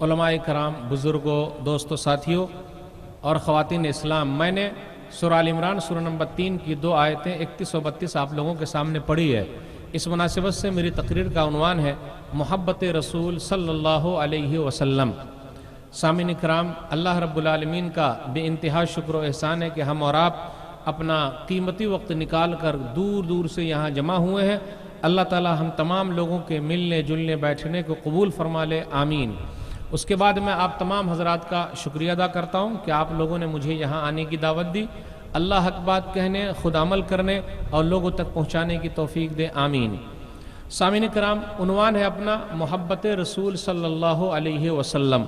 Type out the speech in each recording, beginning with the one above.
علماء کرام، بزرگوں، دوستوں، ساتھیوں اور خواتین اسلام، میں نے سورہ آل عمران سورہ نمبر 3 کی 2 آیتیں 31 و 32 آپ لوگوں کے سامنے پڑھی ہے۔ اس مناسبت سے میری تقریر کا عنوان ہے محبت رسول صلی اللہ علیہ وسلم۔ سامعین کرام، اللہ رب العالمین کا بے انتہا شکر و احسان ہے کہ ہم اور آپ اپنا قیمتی وقت نکال کر دور دور سے یہاں جمع ہوئے ہیں۔ اللہ تعالی ہم تمام لوگوں کے ملنے جلنے بیٹھنے کو قبول فرما لے، آمین۔ اس کے بعد میں آپ تمام حضرات کا شکریہ ادا کرتا ہوں کہ آپ لوگوں نے مجھے یہاں آنے کی دعوت دی۔ اللہ حق بات کہنے، خود عمل کرنے اور لوگوں تک پہنچانے کی توفیق دے، آمین۔ سامعین کرام، عنوان ہے اپنا محبت رسول صلی اللہ علیہ وسلم۔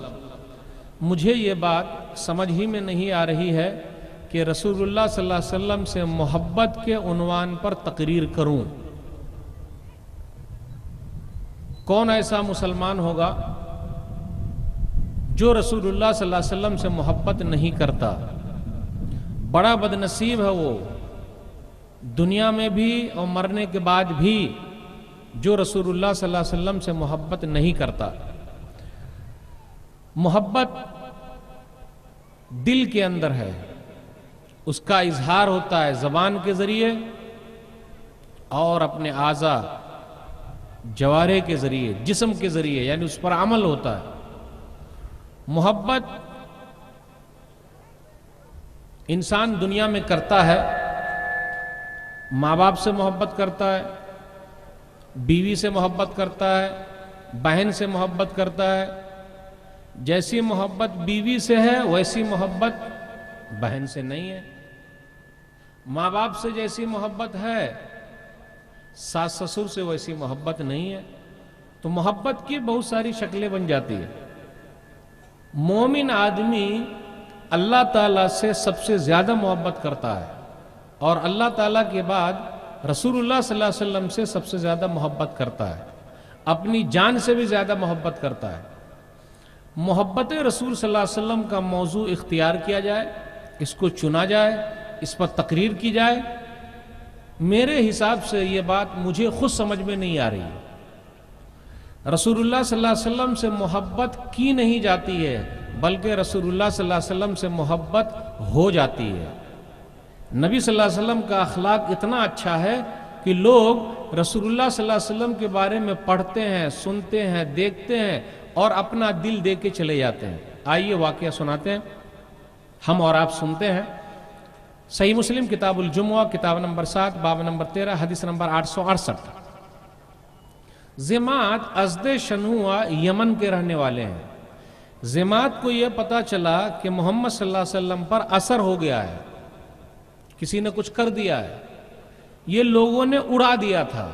مجھے یہ بات سمجھ ہی میں نہیں آ رہی ہے کہ رسول اللہ صلی اللہ علیہ وسلم سے محبت کے عنوان پر تقریر کروں۔ کون ایسا مسلمان ہوگا جو رسول اللہ صلی اللہ علیہ وسلم سے محبت نہیں کرتا؟ بڑا بدنصیب ہے وہ، دنیا میں بھی اور مرنے کے بعد بھی، جو رسول اللہ صلی اللہ علیہ وسلم سے محبت نہیں کرتا۔ محبت دل کے اندر ہے، اس کا اظہار ہوتا ہے زبان کے ذریعے اور اپنے اعضاء جوارح کے ذریعے، جسم کے ذریعے، یعنی اس پر عمل ہوتا ہے۔ محبت انسان دنیا میں کرتا ہے، ماں باپ سے محبت کرتا ہے، بیوی سے محبت کرتا ہے، بہن سے محبت کرتا ہے۔ جیسی محبت بیوی سے ہے ویسی محبت بہن سے نہیں ہے۔ ماں باپ سے جیسی محبت ہے ساس سسر سے ویسی محبت نہیں ہے۔ تو محبت کی بہت ساری شکلیں بن جاتی ہیں۔ مومن آدمی اللہ تعالیٰ سے سب سے زیادہ محبت کرتا ہے، اور اللہ تعالیٰ کے بعد رسول اللہ صلی اللہ علیہ وسلم سے سب سے زیادہ محبت کرتا ہے، اپنی جان سے بھی زیادہ محبت کرتا ہے۔ محبت رسول صلی اللہ علیہ وسلم کا موضوع اختیار کیا جائے، اس کو چنا جائے، اس پر تقریر کی جائے، میرے حساب سے یہ بات مجھے خود سمجھ میں نہیں آ رہی ہے۔ رسول اللہ صلی اللہ علیہ وسلم سے محبت کی نہیں جاتی ہے، بلکہ رسول اللہ صلی اللہ علیہ وسلم سے محبت ہو جاتی ہے۔ نبی صلی اللہ علیہ وسلم کا اخلاق اتنا اچھا ہے کہ لوگ رسول اللہ صلی اللہ علیہ وسلم کے بارے میں پڑھتے ہیں، سنتے ہیں، دیکھتے ہیں اور اپنا دل دے کے چلے جاتے ہیں۔ آئیے واقعہ سناتے ہیں، ہم اور آپ سنتے ہیں۔ صحیح مسلم کتاب الجمعہ، کتاب نمبر 7، باب نمبر 13، حدیث نمبر 868۔ زمات ازد شنوع یمن کے رہنے والے ہیں۔ زمات کو یہ پتا چلا کہ محمد صلی اللہ علیہ وسلم پر اثر ہو گیا ہے، کسی نے کچھ کر دیا ہے، یہ لوگوں نے اڑا دیا تھا۔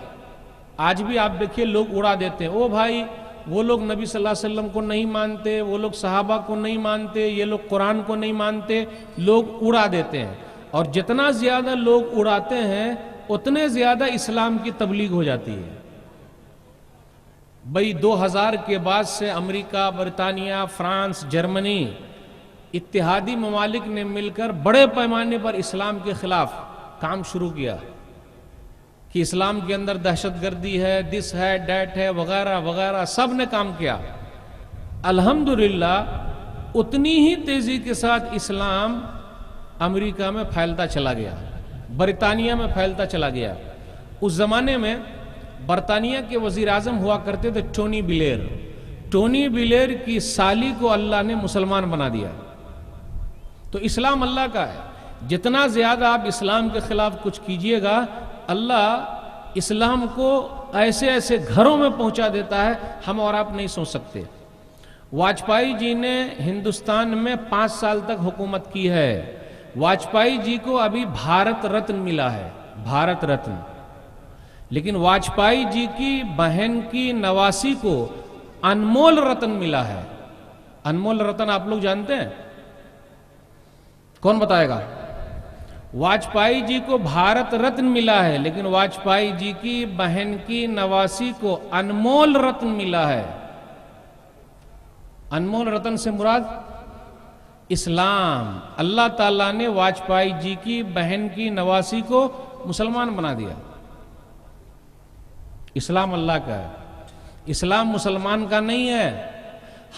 آج بھی آپ دیکھیے لوگ اڑا دیتے ہیں، او بھائی وہ لوگ نبی صلی اللہ علیہ وسلم کو نہیں مانتے، وہ لوگ صحابہ کو نہیں مانتے، یہ لوگ قرآن کو نہیں مانتے، لوگ اڑا دیتے ہیں۔ اور جتنا زیادہ لوگ اڑاتے ہیں اتنے زیادہ اسلام کی تبلیغ ہو جاتی ہے۔ بھئی 2000 کے بعد سے امریکہ، برطانیہ، فرانس، جرمنی، اتحادی ممالک نے مل کر بڑے پیمانے پر اسلام کے خلاف کام شروع کیا کہ اسلام کے اندر دہشت گردی ہے، دس ہے، ڈیٹ ہے، وغیرہ وغیرہ، سب نے کام کیا۔ الحمدللہ اتنی ہی تیزی کے ساتھ اسلام امریکہ میں پھیلتا چلا گیا، برطانیہ میں پھیلتا چلا گیا۔ اس زمانے میں برطانیہ کے وزیر اعظم ہوا کرتے تھے ٹونی بلیر۔ ٹونی بلیر کی سالی کو اللہ نے مسلمان بنا دیا۔ تو اسلام اللہ کا ہے، جتنا زیادہ آپ اسلام کے خلاف کچھ کیجئے گا، اللہ اسلام کو ایسے ایسے گھروں میں پہنچا دیتا ہے ہم اور آپ نہیں سوچ سکتے۔ واجپئی جی نے ہندوستان میں 5 سال تک حکومت کی ہے۔ واجپئی جی کو ابھی بھارت رتن ملا ہے، بھارت رتن۔ لیکن واجپئی جی کی بہن کی نواسی کو انمول رتن ملا ہے۔ انمول رتن آپ لوگ جانتے ہیں؟ کون بتائے گا؟ واجپئی جی کو بھارت رتن ملا ہے، لیکن واجپئی جی کی بہن کی نواسی کو انمول رتن ملا ہے۔ انمول رتن سے مراد اسلام۔ اللہ تعالیٰ نے واجپئی جی کی بہن کی نواسی کو مسلمان بنا دیا۔ اسلام اللہ کا ہے، اسلام مسلمان کا نہیں ہے۔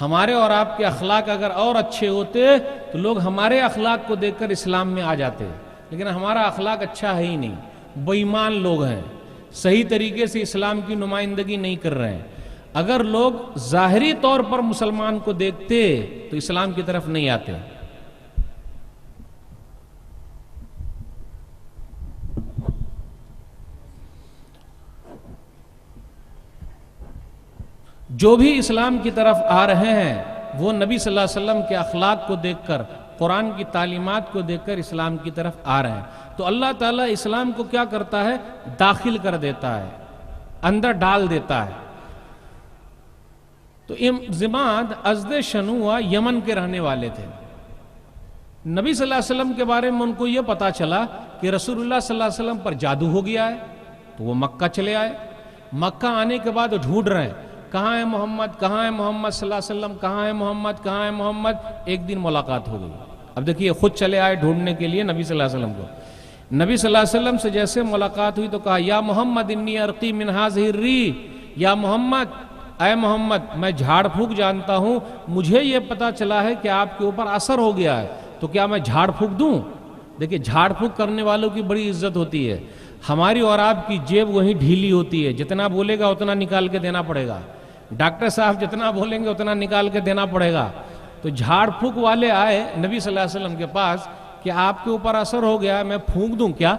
ہمارے اور آپ کے اخلاق اگر اور اچھے ہوتے تو لوگ ہمارے اخلاق کو دیکھ کر اسلام میں آ جاتے، لیکن ہمارا اخلاق اچھا ہے ہی نہیں، بے ایمان لوگ ہیں، صحیح طریقے سے اسلام کی نمائندگی نہیں کر رہے ہیں۔ اگر لوگ ظاہری طور پر مسلمان کو دیکھتے تو اسلام کی طرف نہیں آتے۔ جو بھی اسلام کی طرف آ رہے ہیں وہ نبی صلی اللہ علیہ وسلم کے اخلاق کو دیکھ کر، قرآن کی تعلیمات کو دیکھ کر اسلام کی طرف آ رہے ہیں۔ تو اللہ تعالیٰ اسلام کو کیا کرتا ہے؟ داخل کر دیتا ہے، اندر ڈال دیتا ہے۔ تو ضماد ازد شنوع یمن کے رہنے والے تھے۔ نبی صلی اللہ علیہ وسلم کے بارے میں ان کو یہ پتا چلا کہ رسول اللہ صلی اللہ علیہ وسلم پر جادو ہو گیا ہے، تو وہ مکہ چلے آئے۔ مکہ آنے کے بعد وہ ڈھونڈ رہے ہیں، کہاں ہے محمد، کہاں ہے محمد صلی اللہ علیہ وسلم، کہاں ہے محمد، کہاں ہے محمد۔ ایک دن ملاقات ہو گئی۔ اب دیکھیے خود چلے آئے ڈھونڈنے کے لیے نبی صلی اللہ علیہ وسلم کو۔ نبی صلی اللہ علیہ وسلم سے جیسے ملاقات ہوئی تو کہا یا محمد انی ارقی من هذه الريح، یا محمد، اے محمد میں جھاڑ پھونک جانتا ہوں، مجھے یہ پتا چلا ہے کہ آپ کے اوپر اثر ہو گیا ہے، تو کیا میں جھاڑ پھونک دوں؟ دیکھیں جھاڑ پھونک کرنے والوں کی بڑی عزت ہوتی ہے۔ ہماری اور آپ کی جیب وہیں ڈھیلی ہوتی ہے، جتنا بولے گا اتنا نکال کے دینا پڑے گا۔ ڈاکٹر صاحب جتنا بولیں گے اتنا نکال کے دینا پڑے گا۔ تو جھاڑ پھونک والے آئے نبی صلی اللہ علیہ وسلم کے پاس کہ آپ کے اوپر اثر ہو گیا ہے، میں پھونک دوں کیا؟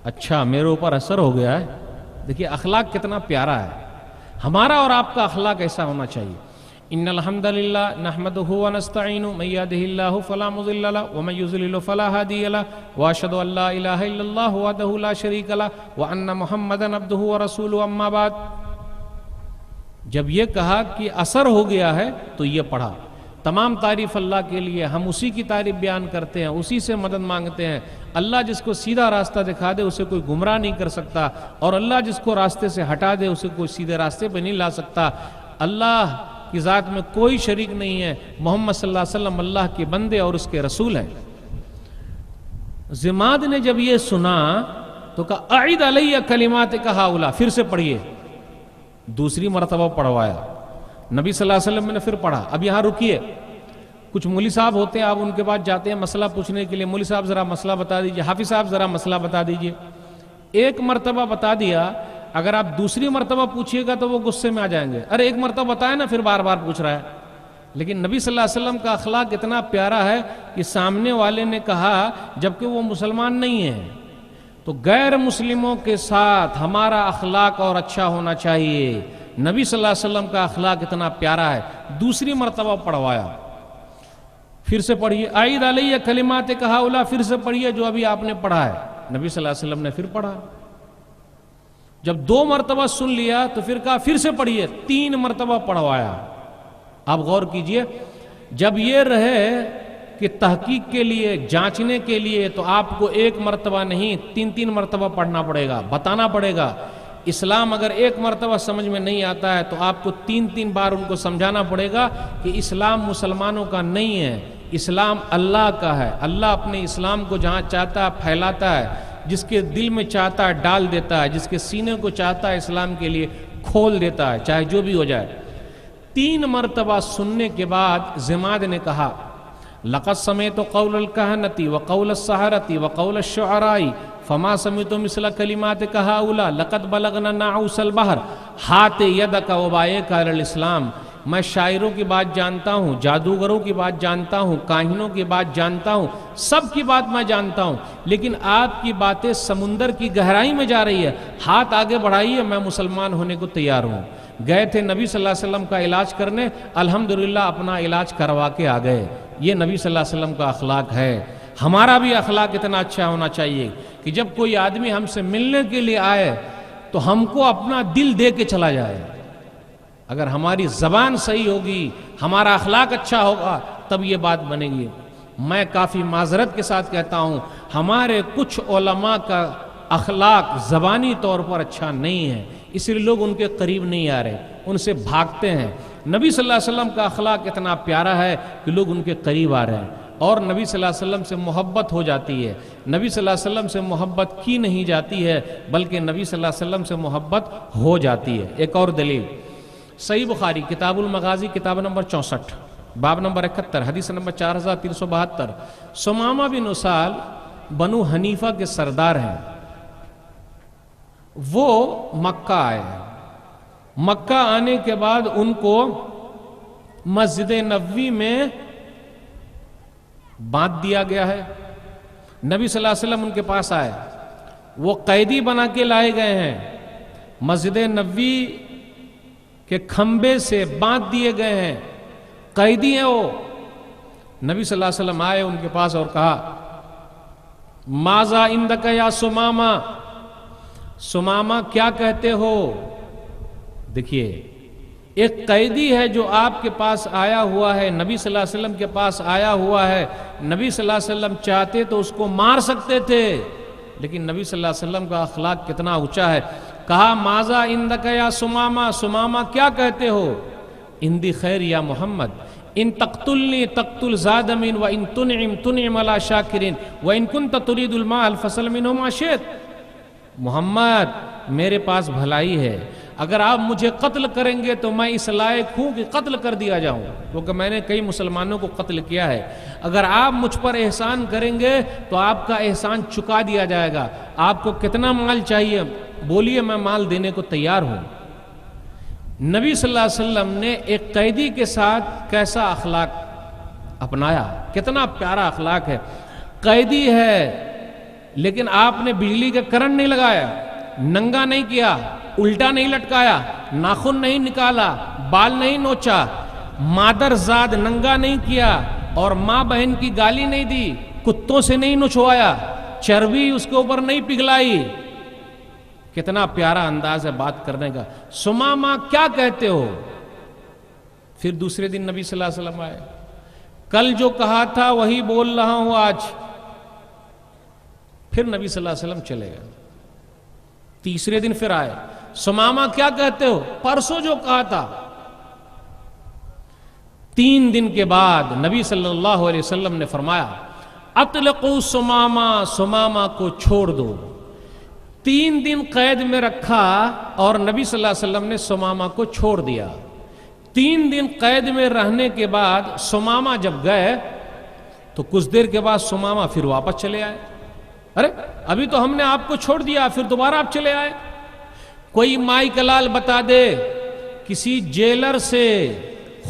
اچھا میرے اوپر اثر ہو گیا ہے۔ دیکھیے اخلاق کتنا پیارا ہے، ہمارا اور آپ کا اخلاق ایسا ہونا چاہیے۔ ان الحمد للہ نحمدہ ونستعینہ من یہدہ اللہ فلا مضل لہ ومن یضلل فلا ہادی لہ واشہد ان لا الہ الا اللہ وحدہ لا شریک لہ وان محمدا عبدہ ورسولہ اما بعد۔ جب یہ کہا کہ اثر ہو گیا ہے تو یہ پڑھا۔ تمام تعریف اللہ کے لیے، ہم اسی کی تعریف بیان کرتے ہیں، اسی سے مدد مانگتے ہیں۔ اللہ جس کو سیدھا راستہ دکھا دے اسے کوئی گمراہ نہیں کر سکتا، اور اللہ جس کو راستے سے ہٹا دے اسے کوئی سیدھے راستے پہ نہیں لا سکتا۔ اللہ کی ذات میں کوئی شریک نہیں ہے، محمد صلی اللہ علیہ وسلم اللہ کے بندے اور اس کے رسول ہیں۔ ضماد نے جب یہ سنا تو کہا اعید علیہ کلماتک ہؤلاء، پھر سے پڑھیے۔ دوسری مرتبہ پڑھوایا نبی صلی اللہ علیہ وسلم نے، پھر پڑھا۔ اب یہاں رکیے، کچھ مولوی صاحب ہوتے ہیں، آپ ان کے پاس جاتے ہیں مسئلہ پوچھنے کے لیے، مولوی صاحب ذرا مسئلہ بتا دیجئے، حافظ صاحب ذرا مسئلہ بتا دیجئے۔ ایک مرتبہ بتا دیا، اگر آپ دوسری مرتبہ پوچھیے گا تو وہ غصے میں آ جائیں گے، ارے ایک مرتبہ بتایا نا پھر بار بار پوچھ رہا ہے۔ لیکن نبی صلی اللہ علیہ وسلم کا اخلاق اتنا پیارا ہے کہ سامنے والے نے کہا جبکہ وہ مسلمان نہیں ہے، تو غیر مسلموں کے ساتھ ہمارا اخلاق اور اچھا ہونا چاہیے۔ نبی صلی اللہ علیہ وسلم کا اخلاق اتنا پیارا ہے۔ دوسری مرتبہ پڑھوایا، پھر سے پڑھیے اعید علیہ کلماتک ہؤلاء، پھر سے پڑھیے جو ابھی آپ نے پڑھا ہے۔ نبی صلی اللہ علیہ وسلم نے پھر پڑھا۔ جب دو مرتبہ سن لیا تو پھر کہا پھر سے پڑھیے، تین مرتبہ پڑھوایا۔ آپ غور کیجئے، جب یہ رہے کہ تحقیق کے لیے، جانچنے کے لیے، تو آپ کو ایک مرتبہ نہیں تین تین مرتبہ پڑھنا پڑے گا، بتانا پڑے گا۔ اسلام اگر ایک مرتبہ سمجھ میں نہیں آتا ہے تو آپ کو تین تین بار ان کو سمجھانا پڑے گا کہ اسلام مسلمانوں کا نہیں ہے، اسلام اللہ کا ہے۔ اللہ اپنے اسلام کو جہاں چاہتا ہے پھیلاتا ہے، جس کے دل میں چاہتا ہے ڈال دیتا ہے، جس کے سینے کو چاہتا ہے اسلام کے لیے کھول دیتا ہے، چاہے جو بھی ہو جائے۔ تین مرتبہ سننے کے بعد ضماد نے کہا لقد سمعت قول الکہنۃ وقول السحرۃ وقول الشعراء فما سمعت مثل کلماتک ہؤلاء لقد بلغنا نعوس البحر ہات یدک وبائک علی الاسلام۔ میں شاعروں کی بات جانتا ہوں، جادوگروں کی بات جانتا ہوں، کاہنوں کی بات جانتا ہوں، سب کی بات میں جانتا ہوں، لیکن آپ کی باتیں سمندر کی گہرائی میں جا رہی ہے، ہاتھ آگے بڑھائیے، میں مسلمان ہونے کو تیار ہوں۔ گئے تھے نبی صلی اللہ علیہ وسلم کا علاج کرنے، الحمدللہ اپنا علاج کروا کے آ گئے۔ یہ نبی صلی اللہ علیہ وسلم کا اخلاق ہے۔ ہمارا بھی اخلاق اتنا اچھا ہونا چاہیے کہ جب کوئی آدمی ہم سے ملنے کے لیے آئے تو ہم کو اپنا دل دے کے چلا جائے۔ اگر ہماری زبان صحیح ہوگی، ہمارا اخلاق اچھا ہوگا، تب یہ بات بنے گی۔ میں کافی معذرت کے ساتھ کہتا ہوں، ہمارے کچھ علماء کا اخلاق زبانی طور پر اچھا نہیں ہے، اس لیے لوگ ان کے قریب نہیں آ رہے، ان سے بھاگتے ہیں۔ نبی صلی اللہ علیہ وسلم کا اخلاق اتنا پیارا ہے کہ لوگ ان کے قریب آ رہے ہیں، اور نبی صلی اللہ علیہ وسلم سے محبت ہو جاتی ہے۔ نبی صلی اللہ علیہ وسلم سے محبت کی نہیں جاتی ہے، بلکہ نبی صلی اللہ علیہ وسلم سے محبت ہو جاتی ہے۔ ایک اور دلیل، صحیح بخاری کتاب المغازی کتاب نمبر 64 باب نمبر 71 حدیث نمبر 4372. سمامہ بن اسال بنو حنیفہ کے سردار ہیں. وہ مکہ آئے. مکہ آنے کے بعد ان کو مسجد نبوی میں باندھ دیا گیا ہے. نبی صلی اللہ علیہ وسلم ان کے پاس آئے. وہ قیدی بنا کے لائے گئے ہیں. مسجد نبوی کے کھمبے سے باندھ دیے گئے ہیں. قیدی ہیں وہ. نبی صلی اللہ علیہ وسلم آئے ان کے پاس اور کہا ماذا عندک یا سمامہ. سمامہ کیا کہتے ہو؟ دیکھیے ایک قیدی ہے جو آپ کے پاس آیا ہوا ہے, نبی صلی اللہ علیہ وسلم کے پاس آیا ہوا ہے. نبی صلی اللہ علیہ وسلم چاہتے تو اس کو مار سکتے تھے, لیکن نبی صلی اللہ علیہ وسلم کا اخلاق کتنا اونچا ہے. کہا ماذا عندک یا سمامہ. سمامہ کیا کہتے ہو؟ عندی خیر یا محمد. ان تقتلنی تقتل زاد من وان تنعم تنعم علی شاکرین وان کنت ترید الماء الفصل منه ما شئت. محمد میرے پاس بھلائی ہے, اگر آپ مجھے قتل کریں گے تو میں اس لائق ہوں کہ قتل کر دیا جاؤں, کیونکہ میں نے کئی مسلمانوں کو قتل کیا ہے. اگر آپ مجھ پر احسان کریں گے تو آپ کا احسان چکا دیا جائے گا. آپ کو کتنا مال چاہیے بولیے, میں مال دینے کو تیار ہوں. نبی صلی اللہ علیہ وسلم نے ایک قیدی کے ساتھ کیسا اخلاق اپنایا, کتنا پیارا اخلاق ہے. قیدی ہے لیکن آپ نے بجلی کا کرنٹ نہیں لگایا, ننگا نہیں کیا, الٹا نہیں لٹکایا, ناخن نہیں نکالا, بال نہیں نوچا, مادر زاد ننگا نہیں کیا, اور ماں بہن کی گالی نہیں دی, کتوں سے نہیں نچوایا, چربی اس کے اوپر نہیں پگھلائی. کتنا پیارا انداز ہے بات کرنے کا. سمامہ کیا کہتے ہو؟ پھر دوسرے دن نبی صلی اللہ علیہ وسلم آئے. کل جو کہا تھا وہی بول رہا ہوں آج. پھر نبی صلی اللہ علیہ وسلم چلے گئے. تیسرے دن پھر آئے. سمامہ کیا کہتے ہو؟ پرسوں جو کہا تھا. 3 دن کے بعد نبی صلی اللہ علیہ وسلم نے فرمایا اطلقوا سمامہ, سمامہ کو چھوڑ دو. 3 دن قید میں رکھا اور نبی صلی اللہ علیہ وسلم نے سمامہ کو چھوڑ دیا. 3 دن قید میں رہنے کے بعد سمامہ جب گئے تو کچھ دیر کے بعد سمامہ پھر واپس چلے آئے. ارے ابھی تو ہم نے آپ کو چھوڑ دیا, پھر دوبارہ آپ چلے آئے. کوئی مائی کلال بتا دے کسی جیلر سے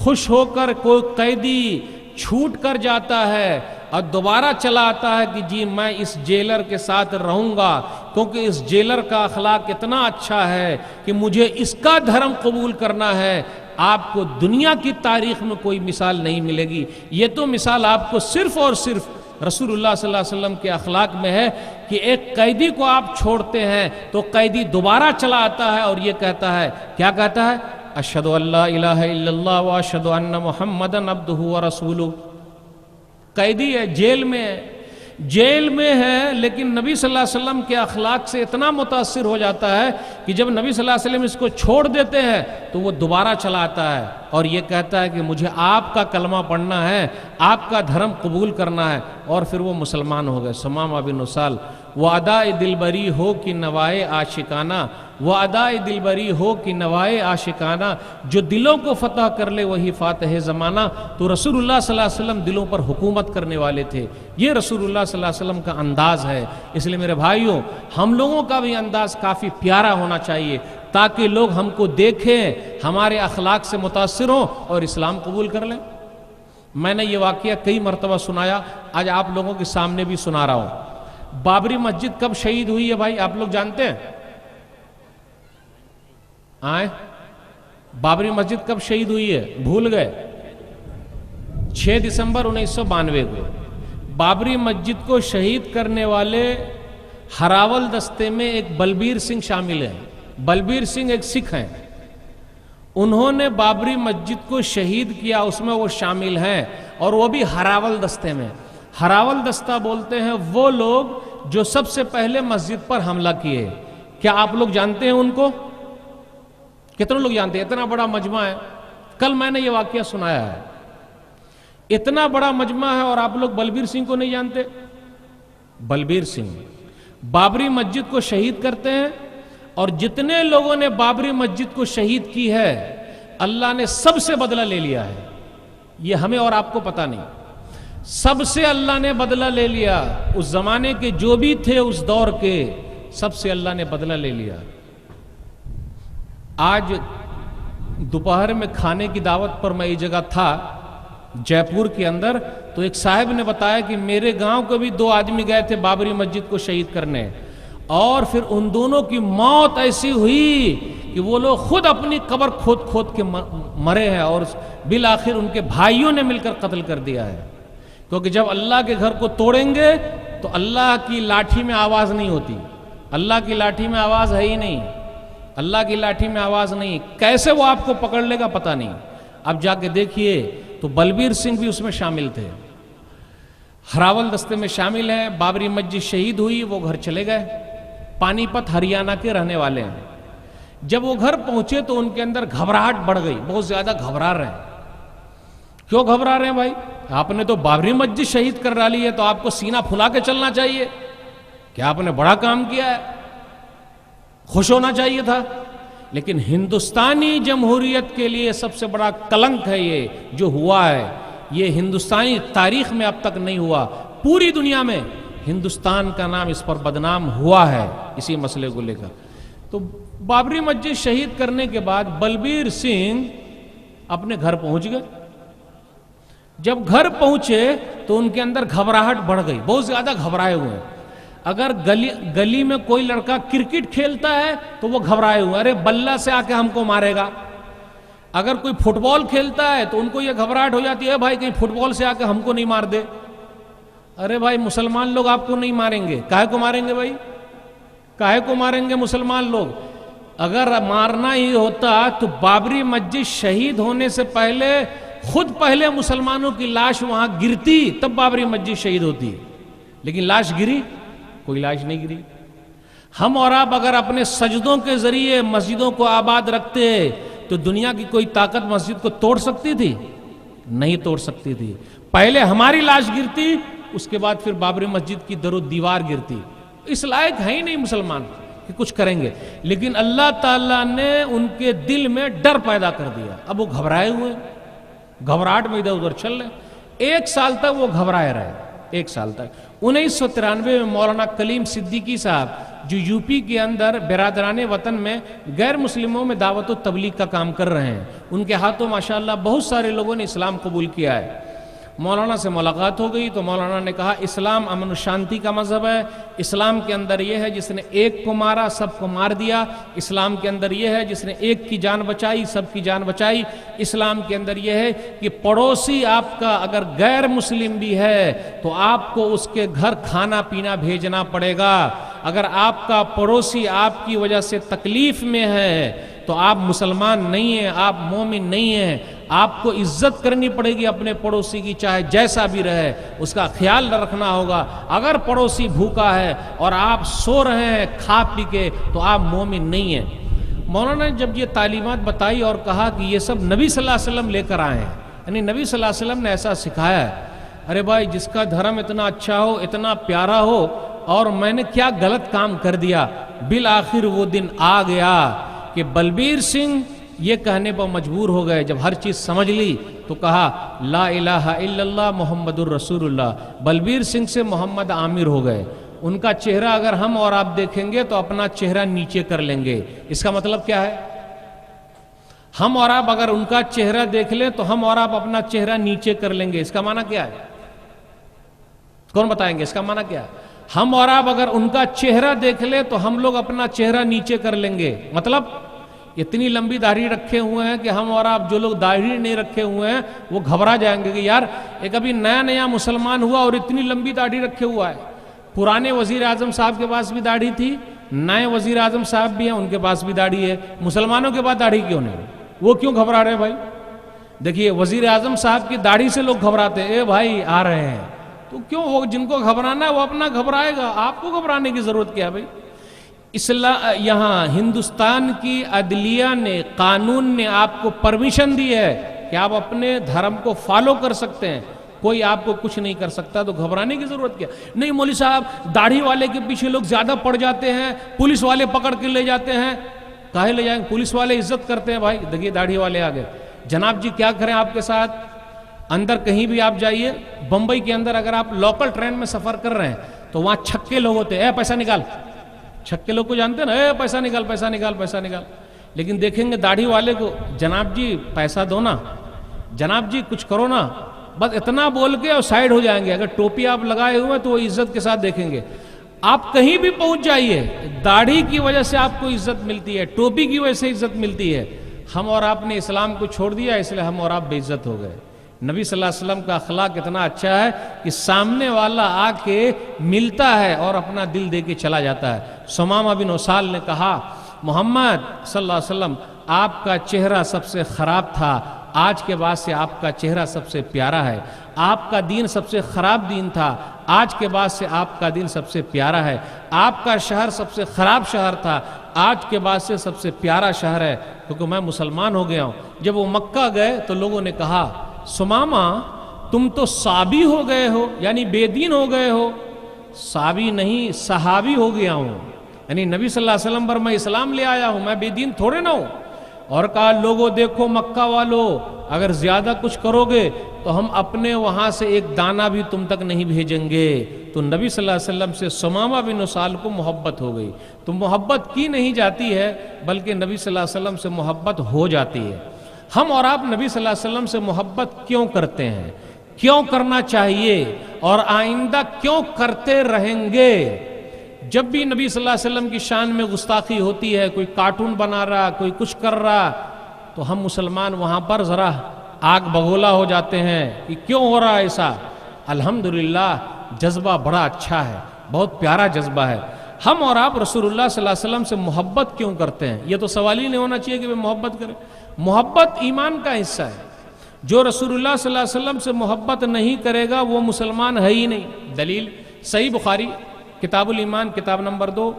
خوش ہو کر کوئی قیدی چھوٹ کر جاتا ہے اور دوبارہ چلا آتا ہے کہ جی میں اس جیلر کے ساتھ رہوں گا کیونکہ اس جیلر کا اخلاق اتنا اچھا ہے کہ مجھے اس کا دھرم قبول کرنا ہے. آپ کو دنیا کی تاریخ میں کوئی مثال نہیں ملے گی. یہ تو مثال آپ کو صرف اور صرف رسول اللہ صلی اللہ علیہ وسلم کے اخلاق میں ہے کہ ایک قیدی کو آپ چھوڑتے ہیں تو قیدی دوبارہ چلا آتا ہے اور یہ کہتا ہے, کیا کہتا ہے؟ اشہدو ان لا الہ الا اللہ و اشہدو ان محمدا عبدہ و رسولہ. قیدی ہے, جیل میں ہے لیکن نبی صلی اللہ علیہ وسلم کے اخلاق سے اتنا متاثر ہو جاتا ہے کہ جب نبی صلی اللہ علیہ وسلم اس کو چھوڑ دیتے ہیں تو وہ دوبارہ چلا آتا ہے اور یہ کہتا ہے کہ مجھے آپ کا کلمہ پڑھنا ہے, آپ کا دھرم قبول کرنا ہے. اور پھر وہ مسلمان ہو گئے. سمامہ بن اسال. وہ ادائے دلبری ہو کہ نوائے عاشقانہ, وہ ادائے دلبری ہو کہ نوائے عاشقانہ, جو دلوں کو فتح کر لے وہی فاتح زمانہ. تو رسول اللہ صلی اللہ علیہ وسلم دلوں پر حکومت کرنے والے تھے. یہ رسول اللہ صلی اللہ علیہ وسلم کا انداز ہے. اس لیے میرے بھائیوں, ہم لوگوں کا بھی انداز کافی پیارا ہونا چاہیے تاکہ لوگ ہم کو دیکھیں, ہمارے اخلاق سے متاثر ہوں اور اسلام قبول کر لیں. میں نے یہ واقعہ کئی مرتبہ سنایا, آج آپ لوگوں کے سامنے بھی سنا رہا ہوں. بابری مسجد کب شہید ہوئی ہے بھائی آپ لوگ جانتے ہیں؟ آئیں, بابری مسجد کب شہید ہوئی ہے؟ بھول گئے؟ 6 دسمبر 1992 کو. بابری مسجد کو شہید کرنے والے ہراول دستے میں ایک بلبیر سنگھ شامل ہیں. بلبیر سنگھ ایک سکھ ہیں, انہوں نے بابری مسجد کو شہید کیا, اس میں وہ شامل ہیں اور وہ بھی ہراول دستے میں. ہراول دستہ بولتے ہیں وہ لوگ جو سب سے پہلے مسجد پر حملہ کیے. کیا آپ لوگ جانتے ہیں ان کو؟ کتنے لوگ جانتے ہیں؟ اتنا بڑا مجمع ہے. کل میں نے یہ واقعہ سنایا ہے. اتنا بڑا مجمع ہے اور آپ لوگ بلبیر سنگھ کو نہیں جانتے؟ بلبیر سنگھ بابری مسجد کو شہید کرتے ہیں اور جتنے لوگوں نے بابری مسجد کو شہید کی ہے اللہ نے سب سے بدلہ لے لیا ہے، یہ ہمیں اور آپ کو پتہ نہیں، سب سے اللہ نے بدلہ لے لیا، اس زمانے کے جو بھی تھے اس دور کے سب سے اللہ نے بدلہ لے لیا۔ آج دوپہر میں کھانے کی دعوت پر میں ایک جگہ تھا جے پور کے اندر، تو ایک صاحب نے بتایا کہ میرے گاؤں کے بھی 2 آدمی گئے تھے بابری مسجد کو شہید کرنے، اور پھر ان دونوں کی موت ایسی ہوئی کہ وہ لوگ خود اپنی قبر کھود کھود کے مرے ہیں، اور بالآخر ان کے بھائیوں نے مل کر قتل کر دیا ہے، کیونکہ جب اللہ کے گھر کو توڑیں گے تو اللہ کی لاٹھی میں آواز نہیں ہوتی، اللہ کی لاٹھی میں آواز ہے ہی نہیں، اللہ کی لاٹھی میں آواز نہیں، کیسے وہ آپ کو پکڑ لے گا پتہ نہیں۔ اب جا کے دیکھیے تو بلبیر سنگھ بھی اس میں شامل تھے، ہراول دستے میں شامل ہیں، بابری مسجد شہید ہوئی، وہ گھر چلے گئے، پانی پت ہریانہ کے رہنے والے ہیں۔ جب وہ گھر پہنچے تو ان کے اندر گھبراہٹ بڑھ گئی، بہت زیادہ گھبرا رہے ہیں۔ کیوں گھبرا رہے ہیں بھائی؟ آپ نے تو بابری مسجد شہید کر ڈالی ہے، تو آپ کو سینہ پھلا کے چلنا چاہیے، کیا آپ نے بڑا کام کیا ہے، خوش ہونا چاہیے تھا۔ لیکن ہندوستانی جمہوریت کے لیے سب سے بڑا کلنک ہے یہ جو ہوا ہے، یہ ہندوستانی تاریخ میں اب تک نہیں ہوا، پوری دنیا میں ہندوستان کا نام اس پر بدنام ہوا ہے اسی مسئلے کو لے کر۔ تو بابری مسجد شہید کرنے کے بعد بلبیر سنگھ اپنے گھر پہنچ گئے، جب گھر پہنچے تو ان کے اندر گھبراہٹ بڑھ گئی، بہت زیادہ گھبرائے ہوئے ہیں۔ اگر گلی میں کوئی لڑکا کرکٹ کھیلتا ہے تو وہ گھبرائے ہوئے، ارے بلہ سے آ کے ہم کو مارے گا۔ اگر کوئی فٹ بال کھیلتا ہے تو ان کو یہ گھبراہٹ ہو جاتی ہے، بھائی کہیں فٹ بال سے آ کے ہم کو نہیں مار دے۔ ارے بھائی مسلمان لوگ آپ کو نہیں ماریں گے، کاہے کو ماریں گے بھائی، کاہے کو ماریں گے مسلمان لوگ؟ اگر مارنا ہی ہوتا تو بابری مسجد شہید ہونے سے پہلے مسلمانوں کی لاش وہاں گرتی، تب بابری مسجد شہید ہوتی، لیکن لاش گری؟ کوئی لاش نہیں گری۔ ہم اور آپ اگر اپنے سجدوں کے ذریعے مسجدوں کو آباد رکھتے تو دنیا کی کوئی طاقت مسجد کو توڑ سکتی تھی؟ نہیں توڑ سکتی تھی۔ پہلے ہماری لاش گرتی، اس کے بعد پھر بابری مسجد کی در و دیوار گرتی۔ اس لائق ہے ہی نہیں مسلمان کہ کچھ کریں گے، لیکن اللہ تعالیٰ نے ان کے دل میں ڈر پیدا کر دیا، اب وہ گھبرائے ہوئے، گھبراہٹ میں ادھر ادھر چل رہے۔ 1 سال تک وہ گھبرائے رہے، 1 سال تک۔ 1993 میں مولانا کلیم صدیقی صاحب جو یو پی کے اندر برادران وطن میں غیر مسلموں میں دعوت و تبلیغ کا کام کر رہے ہیں، ان کے ہاتھوں ماشاءاللہ بہت سارے لوگوں نے اسلام قبول کیا ہے۔ مولانا سے ملاقات ہو گئی تو مولانا نے کہا اسلام امن و شانتی کا مذہب ہے، اسلام کے اندر یہ ہے جس نے ایک کو مارا سب کو مار دیا، اسلام کے اندر یہ ہے جس نے ایک کی جان بچائی سب کی جان بچائی، اسلام کے اندر یہ ہے کہ پڑوسی آپ کا اگر غیر مسلم بھی ہے تو آپ کو اس کے گھر کھانا پینا بھیجنا پڑے گا، اگر آپ کا پڑوسی آپ کی وجہ سے تکلیف میں ہے تو آپ مسلمان نہیں ہیں، آپ مومن نہیں ہیں، آپ کو عزت کرنی پڑے گی اپنے پڑوسی کی، چاہے جیسا بھی رہے اس کا خیال رکھنا ہوگا۔ اگر پڑوسی بھوکا ہے اور آپ سو رہے ہیں کھا پی کے تو آپ مومن نہیں ہیں۔ مولانا نے جب یہ تعلیمات بتائی اور کہا کہ یہ سب نبی صلی اللہ علیہ وسلم لے کر آئے ہیں، یعنی نبی صلی اللہ علیہ وسلم نے ایسا سکھایا ہے، ارے بھائی جس کا دھرم اتنا اچھا ہو اتنا پیارا ہو اور میں نے کیا غلط کام کر دیا۔ بالآخر وہ دن آ گیا کہ بلبیر سنگھ یہ کہنے پر مجبور ہو گئے، جب ہر چیز سمجھ لی تو کہا لا الہ الا اللہ محمد الرسول اللہ، بلبیر سنگھ سے محمد عامر ہو گئے۔ ان کا چہرہ اگر ہم اور آپ دیکھیں گے تو اپنا چہرہ نیچے کر لیں گے، اس کا مطلب کیا ہے؟ ہم اور آپ اگر ان کا چہرہ دیکھ لیں تو ہم اور آپ اپنا چہرہ نیچے کر لیں گے، اس کا معنی کیا ہے؟ کون بتائیں گے اس کا معنی کیا ہے؟ ہم اور آپ اگر ان کا چہرہ دیکھ لیں تو ہم لوگ اپنا چہرہ نیچے کر لیں گے، مطلب اتنی لمبی داڑھی رکھے ہوئے ہیں کہ ہم اور آپ جو لوگ داڑھی نہیں رکھے ہوئے ہیں وہ گھبرا جائیں گے کہ یار ایک ابھی نیا مسلمان ہوا اور اتنی لمبی داڑھی رکھے ہوا ہے۔ پرانے وزیر اعظم صاحب کے پاس بھی داڑھی تھی، نئے وزیر اعظم صاحب بھی ہیں ان کے پاس بھی داڑھی ہے، مسلمانوں کے پاس داڑھی کیوں نہیں؟ وہ کیوں گھبرا رہے ہیں بھائی؟ دیکھیے وزیر اعظم صاحب کی داڑھی سے لوگ گھبراتے ہیں، اے بھائی آ رہے ہیں، تو کیوں وہ جن کو گھبرانا ہے وہ اپنا گھبرائے گا، آپ کو گھبرانے کی ضرورت کیا ہے بھائی؟ یہاں ہندوستان کی عدلیہ نے قانون نے آپ کو پرمیشن دی ہے کہ آپ اپنے دھرم کو فالو کر سکتے ہیں، کوئی آپ کو کچھ نہیں کر سکتا، تو گھبرانے کی ضرورت کیا؟ نہیں مولوی صاحب داڑھی والے کے پیچھے لوگ زیادہ پڑ جاتے ہیں، پولیس والے پکڑ کے لے جاتے ہیں، کاہے لے جائیں گے؟ پولیس والے عزت کرتے ہیں بھائی، دیکھیے داڑھی والے آ گئے، جناب جی کیا کریں آپ کے ساتھ؟ اندر کہیں بھی آپ جائیے، بمبئی کے اندر اگر آپ لوکل ٹرین میں سفر کر رہے ہیں تو وہاں چھکے لوگ ہوتے ہیں، اے پیسہ نکال، چھکے لوگ کو جانتے ہیں نا، اے پیسہ نکال پیسہ نکال پیسہ نکال، لیکن دیکھیں گے داڑھی والے کو، جناب جی پیسہ دو نا، جناب جی کچھ کرو نا، بس اتنا بول کے اور سائڈ ہو جائیں گے۔ اگر ٹوپی آپ لگائے ہوئے تو وہ عزت کے ساتھ دیکھیں گے۔ آپ کہیں بھی پہنچ جائیے، داڑھی کی وجہ سے آپ کو عزت ملتی ہے، ٹوپی کی وجہ سے عزت ملتی ہے۔ ہم اور آپ نے اسلام کو چھوڑ دیا، اس لیے ہم اور آپ بے عزت ہو گئے۔ نبی صلی اللہ علیہ وسلم کا اخلاق اتنا اچھا ہے کہ سامنے والا آ کے ملتا ہے اور اپنا دل دے کے چلا جاتا ہے۔ ثمامہ بن اسال نے کہا، محمد صلی اللہ علیہ وسلم آپ کا چہرہ سب سے خراب تھا، آج کے بعد سے آپ کا چہرہ سب سے پیارا ہے۔ آپ کا دین سب سے خراب دین تھا، آج کے بعد سے آپ کا دین سب سے پیارا ہے۔ آپ کا شہر سب سے خراب شہر تھا، آج کے بعد سے سب سے پیارا شہر ہے، کیونکہ میں مسلمان ہو گیا ہوں۔ جب وہ مکہ گئے تو لوگوں نے کہا، ثمامہ تم تو صابی ہو گئے ہو، یعنی بے دین ہو گئے ہو۔ صابی نہیں، صحابی ہو گیا ہوں، یعنی نبی صلی اللہ علیہ وسلم پر میں اسلام لے آیا ہوں، میں بے دین تھوڑے نہ ہوں۔ اور کہا، لوگوں دیکھو مکہ والو، اگر زیادہ کچھ کرو گے تو ہم اپنے وہاں سے ایک دانہ بھی تم تک نہیں بھیجیں گے۔ تو نبی صلی اللہ علیہ وسلم سے ثمامہ بن اسال کو محبت ہو گئی۔ تو محبت کی نہیں جاتی ہے، بلکہ نبی صلی اللہ علیہ وسلم سے محبت ہو جاتی ہے۔ ہم اور آپ نبی صلی اللہ علیہ وسلم سے محبت کیوں کرتے ہیں، کیوں کرنا چاہیے، اور آئندہ کیوں کرتے رہیں گے؟ جب بھی نبی صلی اللہ علیہ وسلم کی شان میں گستاخی ہوتی ہے، کوئی کارٹون بنا رہا، کوئی کچھ کر رہا، تو ہم مسلمان وہاں پر ذرا آگ بگولا ہو جاتے ہیں کہ کیوں ہو رہا ہے ایسا۔ الحمدللہ جذبہ بڑا اچھا ہے، بہت پیارا جذبہ ہے۔ ہم اور آپ رسول اللہ صلی اللہ علیہ وسلم سے محبت کیوں کرتے ہیں؟ یہ تو سوال ہی نہیں ہونا چاہیے کہ وہ محبت کریں۔ محبت ایمان کا حصہ ہے۔ جو رسول اللہ صلی اللہ علیہ وسلم سے محبت نہیں کرے گا وہ مسلمان ہے ہی نہیں۔ دلیل صحیح بخاری کتاب الایمان کتاب نمبر 2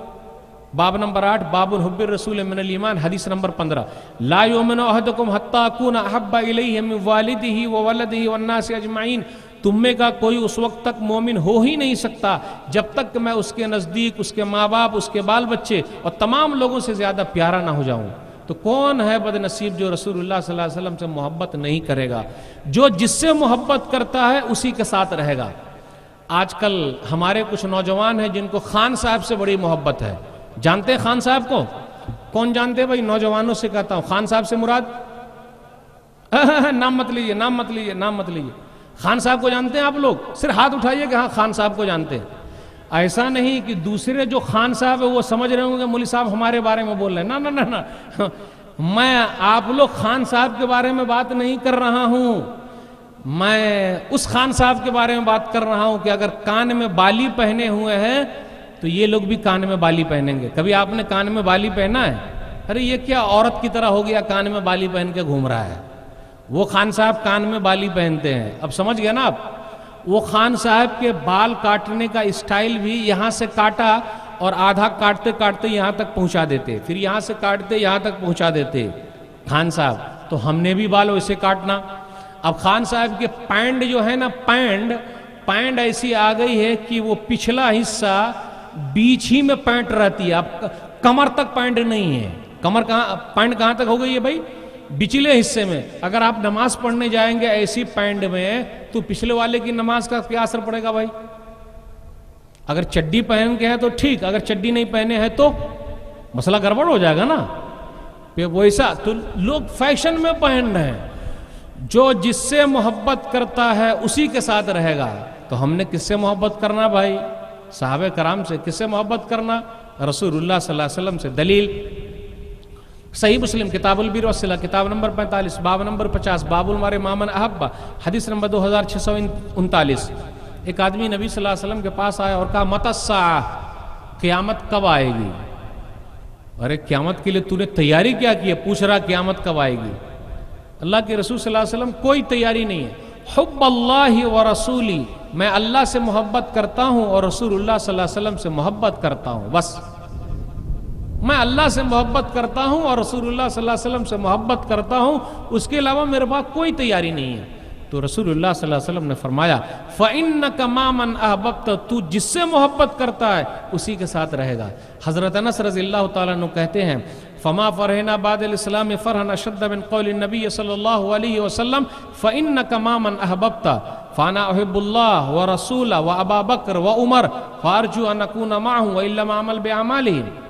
باب نمبر 8 باب حب الرسول من الایمان حدیث نمبر 15 لا یؤمن احدکم حتی اکون احب الیہ من والدہ وولدہ والناس اجمعین، تم میں کا کوئی اس وقت تک مومن ہو ہی نہیں سکتا جب تک کہ میں اس کے نزدیک اس کے ماں باپ، اس کے بال بچے اور تمام لوگوں سے زیادہ پیارا نہ ہو جاؤں۔ تو کون ہے بد نصیب جو رسول اللہ صلی اللہ علیہ وسلم سے محبت نہیں کرے گا؟ جو جس سے محبت کرتا ہے اسی کے ساتھ رہے گا۔ آج کل ہمارے کچھ نوجوان ہیں جن کو خان صاحب سے بڑی محبت ہے۔ جانتے ہیں خان صاحب کو؟ کون جانتے ہیں بھائی؟ نوجوانوں سے کہتا ہوں، خان صاحب سے مراد نام مت لیجئے، نام مت لیجئے، نام مت لیجئے۔ خان صاحب کو جانتے ہیں آپ لوگ؟ صرف ہاتھ اٹھائیے کہ ہاں خان صاحب کو جانتے ہیں۔ ایسا نہیں کہ دوسرے جو خان صاحب ہے وہ سمجھ رہے ہوں گے مولوی صاحب ہمارے بارے میں بول رہے ہیں۔ نہ نہ نہ نہ، میں آپ لوگ خان صاحب کے بارے میں بات نہیں کر رہا ہوں، میں اس خان صاحب کے بارے میں بات کر رہا ہوں کہ اگر کان میں بالی پہنے ہوئے ہیں تو یہ لوگ بھی کان میں بالی پہنیں گے۔ کبھی آپ نے کان میں بالی پہنا ہے؟ ارے یہ کیا عورت کی طرح ہو گیا کان میں بالی پہن کے گھوم رہا ہے؟ وہ خان صاحب کان میں بالی پہنتے ہیں۔ اب سمجھ گئے نا آپ؟ وہ خان صاحب کے بال کاٹنے کا اسٹائل بھی یہاں سے کاٹا اور آدھا کاٹتے کاٹتے یہاں تک پہنچا دیتے، پھر یہاں سے کاٹتے یہاں تک پہنچا دیتے خان صاحب۔ تو ہم نے بھی بال ویسے کاٹنا۔ اب خان صاحب کے پینڈ جو ہے نا، پینڈ ایسی آ گئی ہے کہ وہ پچھلا حصہ بیچ ہی میں پینٹ رہتی ہے، اب کمر تک پینٹ نہیں ہے۔ پینٹ کہاں تک ہو گئی ہے بھائی؟ بچلے حصے میں۔ اگر آپ نماز پڑھنے جائیں گے ایسی پینٹ میں تو پچھلے والے کی نماز کا کیا اثر پڑے گا بھائی؟ اگر چڈی پہن کے ہیں تو ٹھیک، اگر چڈی نہیں پہنے ہیں تو مسئلہ گڑبڑ ہو جائے گا نا۔ ویسا تو لوگ فیشن میں پہن رہے ہیں۔ جو جس سے محبت کرتا ہے اسی کے ساتھ رہے گا۔ تو ہم نے کس سے محبت کرنا بھائی؟ صحابہ کرام سے۔ کس سے محبت کرنا؟ رسول اللہ صلی اللہ علیہ وسلم سے۔ دلیل صحیح مسلم کتاب البر والصلہ کتاب نمبر 45 باب نمبر 50 باب المرء مع من احب حدیث نمبر 2639۔ ایک آدمی نبی صلی اللہ علیہ وسلم کے پاس آیا اور کہا، متی الساعہ، قیامت کب آئے گی؟ ارے قیامت کے لیے تو نے تیاری کیا کی ہے؟ پوچھ رہا قیامت کب آئے گی؟ اللہ کے رسول صلی اللہ علیہ وسلم کوئی تیاری نہیں ہے۔ حب اللہ و رسولی، میں اللہ سے محبت کرتا ہوں اور رسول اللہ صلی اللہ علیہ وسلم سے محبت کرتا ہوں، بس۔ میں اللہ سے محبت کرتا ہوں اور رسول اللہ صلی اللہ علیہ وسلم سے محبت کرتا ہوں، اس کے علاوہ میرے پاس کوئی تیاری نہیں ہے۔ تو رسول اللہ صلی اللہ علیہ وسلم نے فرمایا، فَإِنَّكَ مَا مَنْ أَحْبَبْتَ، تو جس سے محبت کرتا ہے اسی کے ساتھ رہے گا۔ حضرت انس رضی اللہ تعالیٰ عنہ کہتے ہیں، فما فرحنا بعد الاسلام فرحا اشد من قول النبی صلی اللہ علیہ وسلم فانک ما من احببت فانا احب اللہ ورسولہ وابا بکر وعمر فارجو ان اکون معهم وان لم اعمل باعمالهم.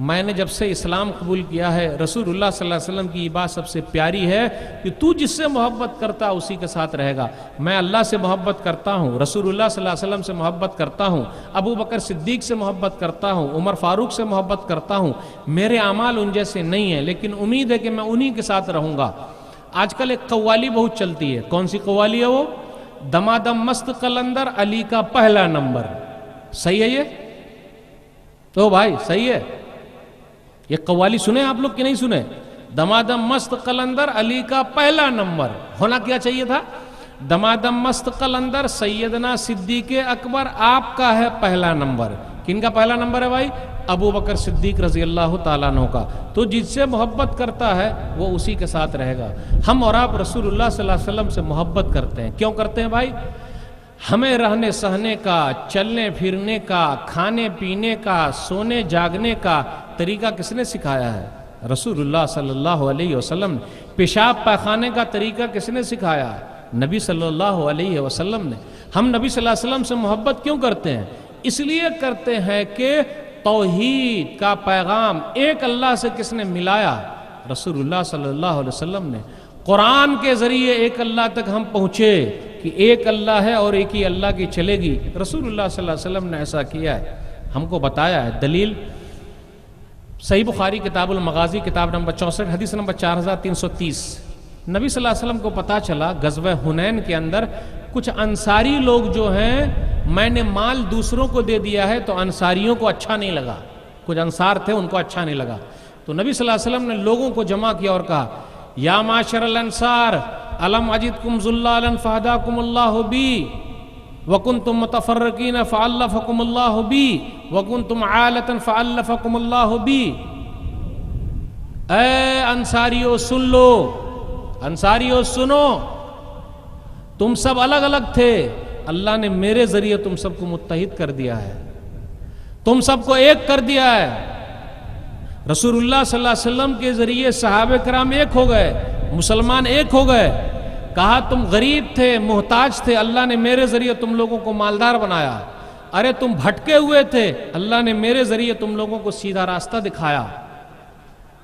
میں نے جب سے اسلام قبول کیا ہے رسول اللہ صلی اللہ علیہ وسلم کی یہ بات سب سے پیاری ہے کہ تو جس سے محبت کرتا اسی کے ساتھ رہے گا. میں اللہ سے محبت کرتا ہوں, رسول اللہ صلی اللہ علیہ وسلم سے محبت کرتا ہوں, ابو بکر صدیق سے محبت کرتا ہوں, عمر فاروق سے محبت کرتا ہوں. میرے اعمال ان جیسے نہیں ہیں لیکن امید ہے کہ میں انہی کے ساتھ رہوں گا. آج کل ایک قوالی بہت چلتی ہے. کون سی قوالی ہے وہ؟ دمادم مست قلندر علی کا پہلا نمبر. صحیح ہے یہ تو بھائی صحیح ہے. یہ قوالی سنے آپ لوگ کہ نہیں سنے؟ دمادم مست قلندر علی کا پہلا نمبر. ہونا کیا چاہیے تھا؟ دمادم مست قلندر سیدنا صدیق اکبر آپ کا ہے پہلا نمبر. کن کا پہلا نمبر ہے بھائی؟ ابو بکر صدیق رضی اللہ تعالیٰ عنہ کا. تو جس سے محبت کرتا ہے وہ اسی کے ساتھ رہے گا. ہم اور آپ رسول اللہ صلی اللہ علیہ وسلم سے محبت کرتے ہیں. کیوں کرتے ہیں بھائی؟ ہمیں رہنے سہنے کا, چلنے پھرنے کا, کھانے پینے کا, سونے جاگنے کا طریقہ کس نے سکھایا ہے؟ رسول اللہ صلی اللہ علیہ وسلم نے. پیشاب پاخانے کا طریقہ کس نے سکھایا ہے؟ نبی صلی اللہ علیہ وسلم نے. ہم نبی صلی اللہ علیہ وسلم سے محبت کیوں کرتے ہیں؟ اس لیے کرتے ہیں کہ توحید کا پیغام ایک اللہ سے کس نے ملایا؟ رسول اللہ صلی اللہ علیہ وسلم نے. قرآن کے ذریعے ایک اللہ تک ہم پہنچے کہ ایک اللہ ہے اور ایک ہی اللہ کی چلے گی. رسول اللہ صلی اللہ علیہ وسلم نے ایسا کیا ہے, ہم کو بتایا ہے. دلیل صحیح بخاری کتاب المغازی کتاب نمبر 64 حدیث نمبر 4330. نبی صلی اللہ علیہ وسلم کو پتا چلا غزوہ حنین کے اندر کچھ انصاری لوگ جو ہیں, میں نے مال دوسروں کو دے دیا ہے تو انصاریوں کو اچھا نہیں لگا. کچھ انصار تھے ان کو اچھا نہیں لگا. تو نبی صلی اللہ علیہ وسلم نے لوگوں کو جمع کیا اور کہا یا معاشر الانصار الم اجدکم ذلالا فہداکم اللہ بی وکنتم متفرقین فالفکم اللہ بی وکنتم عالۃ فالفکم اللہ بی. اے انصاریو سن لو, انصاریو سنو, تم سب الگ الگ تھے, اللہ نے میرے ذریعے تم سب کو متحد کر دیا ہے, تم سب کو ایک کر دیا ہے. رسول اللہ صلی اللہ علیہ وسلم کے ذریعے صحابہ کرام ایک ہو گئے, مسلمان ایک ہو گئے. کہا تم غریب تھے, محتاج تھے, اللہ نے میرے ذریعے تم لوگوں کو مالدار بنایا. ارے تم بھٹکے ہوئے تھے, اللہ نے میرے ذریعے تم لوگوں کو سیدھا راستہ دکھایا.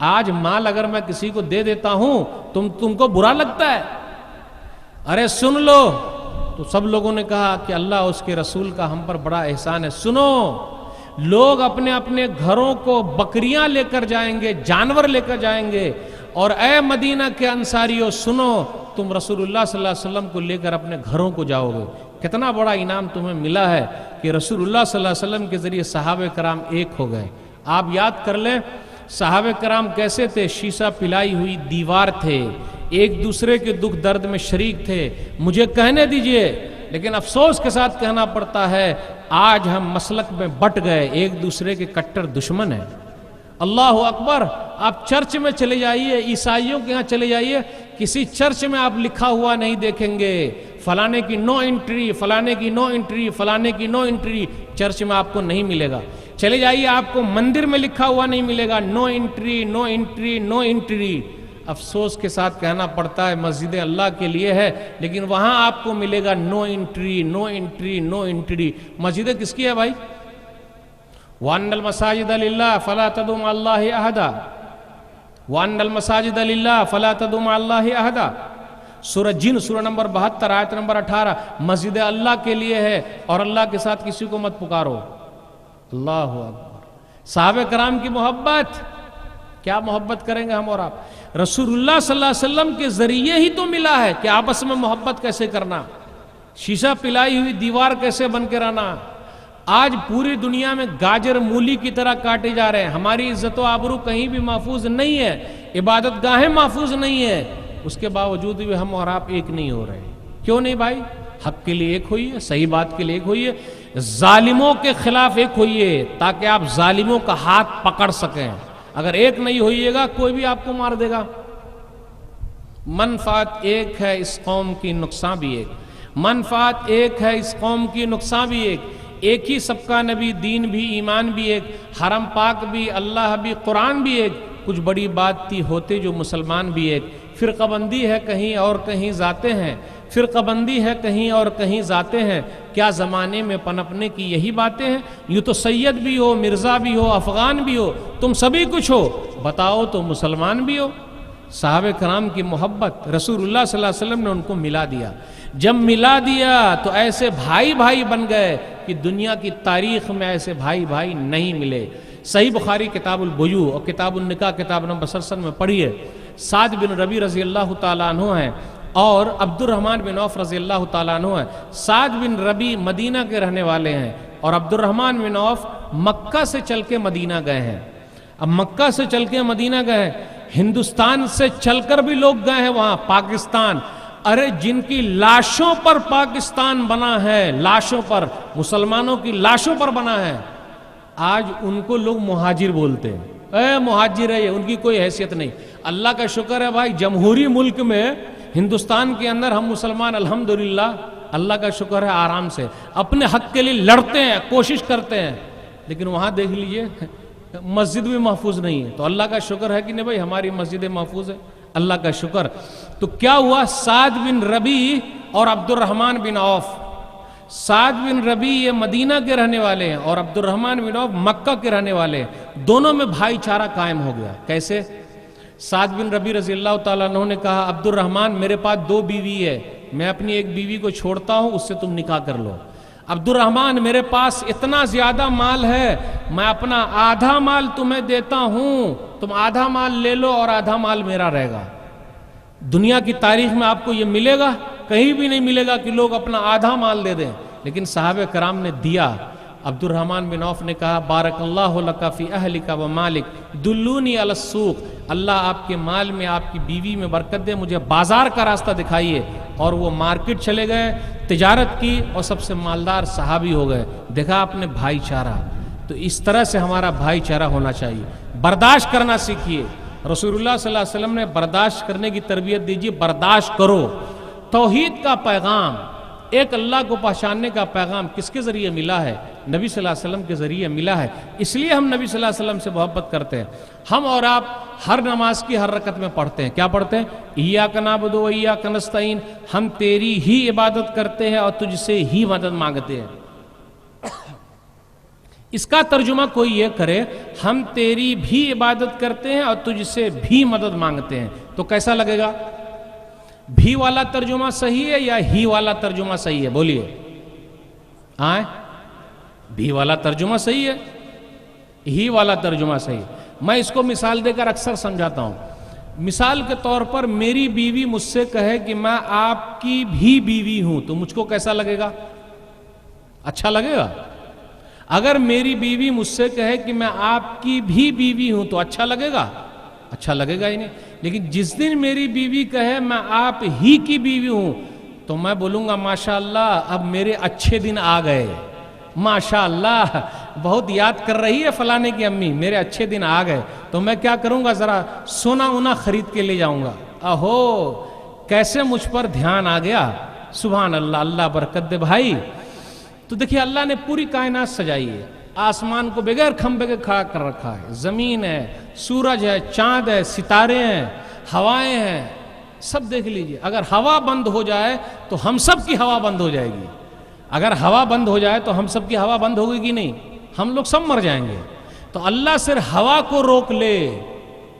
آج مال اگر میں کسی کو دے دیتا ہوں تم کو برا لگتا ہے؟ ارے سن لو. تو سب لوگوں نے کہا کہ اللہ اس کے رسول کا ہم پر بڑا احسان ہے. سنو, لوگ اپنے اپنے گھروں کو بکریاں لے کر جائیں گے, جانور لے کر جائیں گے, اور اے مدینہ کے انصاریوں سنو, تم رسول اللہ صلی اللہ علیہ وسلم کو لے کر اپنے گھروں کو جاؤ گے. کتنا بڑا انعام تمہیں ملا ہے کہ رسول اللہ صلی اللہ علیہ وسلم کے ذریعے صحابہ کرام ایک ہو گئے. آپ یاد کر لیں صحابہ کرام کیسے تھے؟ شیشہ پلائی ہوئی دیوار تھے, ایک دوسرے کے دکھ درد میں شریک تھے. مجھے کہنے دیجئے, لیکن افسوس کے ساتھ کہنا پڑتا ہے آج ہم مسلک میں بٹ گئے, ایک دوسرے کے کٹر دشمن ہیں. اللہ اکبر. آپ چرچ میں چلے جائیے, عیسائیوں کے ہاں چلے جائیے, کسی چرچ میں آپ لکھا ہوا نہیں دیکھیں گے فلانے کی نو انٹری, فلانے کی نو انٹری, فلانے کی نو انٹری. چرچ میں آپ کو نہیں ملے گا. چلے جائیے, آپ کو مندر میں لکھا ہوا نہیں ملے گا no entry, no entry, no entry. افسوس کے ساتھ کہنا پڑتا ہے مسجد اللہ کے لیے ہے, لیکن وہاں آپ کو ملے گا no entry, no entry, no entry. مسجد کس کی ہے بھائی؟ وَأَنَّ الْمَسَاجِدَ لِلَّهِ فَلَا تَدْعُوا مَعَ اللَّهِ أَحَدًا, وَأَنَّ الْمَسَاجِدَ لِلَّهِ فَلَا تَدْعُوا مَعَ اللَّهِ أَحَدًا. سورہ جن سورہ نمبر 72 آیت نمبر 18. مسجد اللہ کے لیے ہے اور اللہ کے ساتھ کسی کو مت پکارو. اللہ اکبر. صحابہ کرام کی محبت, کیا محبت کریں گے ہم اور آپ؟ رسول اللہ صلی اللہ علیہ وسلم کے ذریعے ہی تو ملا ہے کہ آپس میں محبت کیسے کرنا, شیشہ پلائی ہوئی دیوار کیسے بن کے رہنا. آج پوری دنیا میں گاجر مولی کی طرح کاٹے جا رہے ہیں. ہماری عزت و آبرو کہیں بھی محفوظ نہیں ہے, عبادت گاہیں محفوظ نہیں ہے, اس کے باوجود بھی ہم اور آپ ایک نہیں ہو رہے. کیوں نہیں بھائی؟ حق کے لیے ایک ہوئیے, صحیح بات کے لیے ایک ہوئیے, ظالموں کے خلاف ایک ہوئیے تاکہ آپ ظالموں کا ہاتھ پکڑ سکیں. اگر ایک نہیں ہوئیے گا کوئی بھی آپ کو مار دے گا. منفعت ایک ہے, اس قوم کی نقصان بھی ایک. منفعت ایک ہے, اس قوم کی نقصان بھی ایک. ہی سب کا نبی, دین بھی, ایمان بھی ایک, حرم پاک بھی, اللہ بھی, قرآن بھی ایک. کچھ بڑی بات تھی ہوتے جو مسلمان بھی ایک، فرقہ بندی ہے کہیں اور کہیں ذاتے ہیں، فرقہ بندی ہے کہیں اور کہیں ذاتے ہیں، کیا زمانے میں پنپنے کی یہی باتیں ہیں؟ یوں تو سید بھی ہو، مرزا بھی ہو، افغان بھی ہو، تم سبھی کچھ ہو، بتاؤ تو مسلمان بھی ہو۔ صحابہ کرام کی محبت رسول اللہ صلی اللہ علیہ وسلم نے ان کو ملا دیا، جب ملا دیا تو ایسے بھائی بھائی بن گئے کہ دنیا کی تاریخ میں ایسے بھائی بھائی نہیں ملے۔ صحیح بخاری کتاب البیوع اور کتاب النکاح کتاب نمبر 67 میں پڑھیے، سعد بن ربیع رضی اللہ تعالیٰ عنہ ہیں اور عبد الرحمن بن عوف رضی اللہ تعالیٰ عنہ ہیں۔ سعد بن ربیع مدینہ کے رہنے والے ہیں اور عبد الرحمن بن عوف مکہ سے چل کے مدینہ گئے ہیں۔ اب مکہ سے چل کے مدینہ گئے، ہندوستان سے چل کر بھی لوگ گئے ہیں وہاں پاکستان۔ ارے جن کی لاشوں پر پاکستان بنا ہے، لاشوں پر، مسلمانوں کی لاشوں پر بنا ہے، آج ان کو لوگ مہاجر بولتے ہیں۔ اے مہاجر ہے، ان کی کوئی حیثیت نہیں۔ اللہ کا شکر ہے بھائی، جمہوری ملک میں ہندوستان کے اندر ہم مسلمان الحمدللہ اللہ کا شکر ہے آرام سے اپنے حق کے لیے لڑتے ہیں، کوشش کرتے ہیں، لیکن وہاں دیکھ لیجئے مسجد بھی محفوظ نہیں ہے۔ تو اللہ کا شکر ہے کہ نہیں بھائی، ہماری مسجدیں محفوظ ہے، اللہ کا شکر۔ تو کیا ہوا، سعد بن ربیع اور عبد الرحمن بن عوف، سعد بن ربیع یہ مدینہ کے رہنے والے ہیں اور عبد الرحمن بن عوف مکہ کے رہنے والے ہیں، دونوں میں بھائی چارہ قائم ہو گیا۔ کیسے؟ سعد بن ربیع رضی اللہ تعالیٰ عنہ نے کہا، عبد الرحمن میرے پاس 2 بیوی ہے، میں اپنی ایک بیوی کو چھوڑتا ہوں، اس سے تم نکاح کر لو۔ عبد الرحمن میرے پاس اتنا زیادہ مال ہے، میں اپنا آدھا مال تمہیں دیتا ہوں، تم آدھا مال لے لو اور آدھا مال میرا رہے گا۔ دنیا کی تاریخ میں آپ کو یہ ملے گا؟ کہیں بھی نہیں ملے گا کہ لوگ اپنا آدھا مال دے دیں، لیکن صحابہ کرام نے دیا۔ عبد الرحمن بن عوف نے کہا، بارک اللہ لک فی اہلک و مالک دلونی علی السوق، اللہ آپ کے مال میں، آپ کی بیوی میں برکت دے، مجھے بازار کا راستہ دکھائیے۔ اور وہ مارکیٹ چلے گئے، تجارت کی اور سب سے مالدار صحابی ہو گئے۔ دیکھا آپ نے بھائی چارہ، تو اس طرح سے ہمارا بھائی چارہ ہونا چاہیے۔ برداشت کرنا سیکھیے، رسول اللہ صلی اللہ علیہ وسلم نے برداشت کرنے کی تربیت دیجیے، برداشت کرو۔ توحید کا پیغام، ایک اللہ کو پہچاننے کا پیغام کس کے ذریعے ملا ہے؟ نبی صلی اللہ علیہ وسلم کے ذریعے ملا ہے۔ اس لیے ہم نبی صلی اللہ علیہ وسلم سے محبت کرتے ہیں۔ ہم اور آپ ہر نماز کی ہر رکعت میں پڑھتے ہیں، کیا پڑھتے ہیں؟ ایاک نعبد و ایاک نستعین، ہم تیری ہی عبادت کرتے ہیں اور تجھ سے ہی مدد مانگتے ہیں۔ اس کا ترجمہ کوئی یہ کرے، ہم تیری بھی عبادت کرتے ہیں اور تجھ سے بھی مدد مانگتے ہیں، تو کیسا لگے گا؟ بھی والا ترجمہ صحیح ہے یا ہی والا ترجمہ صحیح ہے؟ بولیے۔ آئیں، بھی والا ترجمہ صحیح ہے، ہی والا ترجمہ صحیح ہے۔ میں اس کو مثال دے کر اکثر سمجھاتا ہوں۔ مثال کے طور پر میری بیوی مجھ سے کہے کہ میں آپ کی بھی بیوی ہوں، تو مجھ کو کیسا لگے گا؟ اچھا لگے گا؟ اگر میری بیوی مجھ سے کہے کہ میں آپ کی بھی بیوی ہوں تو اچھا لگے گا؟ اچھا لگے گا ہی نہیں۔ لیکن جس دن میری بیوی کہے میں آپ ہی کی بیوی ہوں تو میں بولوں گا ماشاءاللہ اب میرے اچھے دن آ گئے، ماشاءاللہ بہت یاد کر رہی ہے فلانے کی امی، میرے اچھے دن آ گئے۔ تو میں کیا کروں گا؟ ذرا سونا اونا خرید کے لے جاؤں گا۔ اہو کیسے مجھ پر دھیان آ گیا، سبحان اللہ، اللہ برکت دے بھائی۔ تو دیکھیے اللہ نے پوری کائنات سجائی ہے، آسمان کو بغیر کھمبے کے کھڑا کر رکھا ہے، زمین ہے، سورج ہے، چاند ہے، ستارے ہیں، ہوائیں ہیں، سب دیکھ لیجئے۔ اگر ہوا بند ہو جائے تو ہم سب کی ہوا بند ہو جائے گی، اگر ہوا بند ہو جائے تو ہم سب کی ہوا بند ہوگی کہ نہیں؟ ہم لوگ سب مر جائیں گے۔ تو اللہ صرف ہوا کو روک لے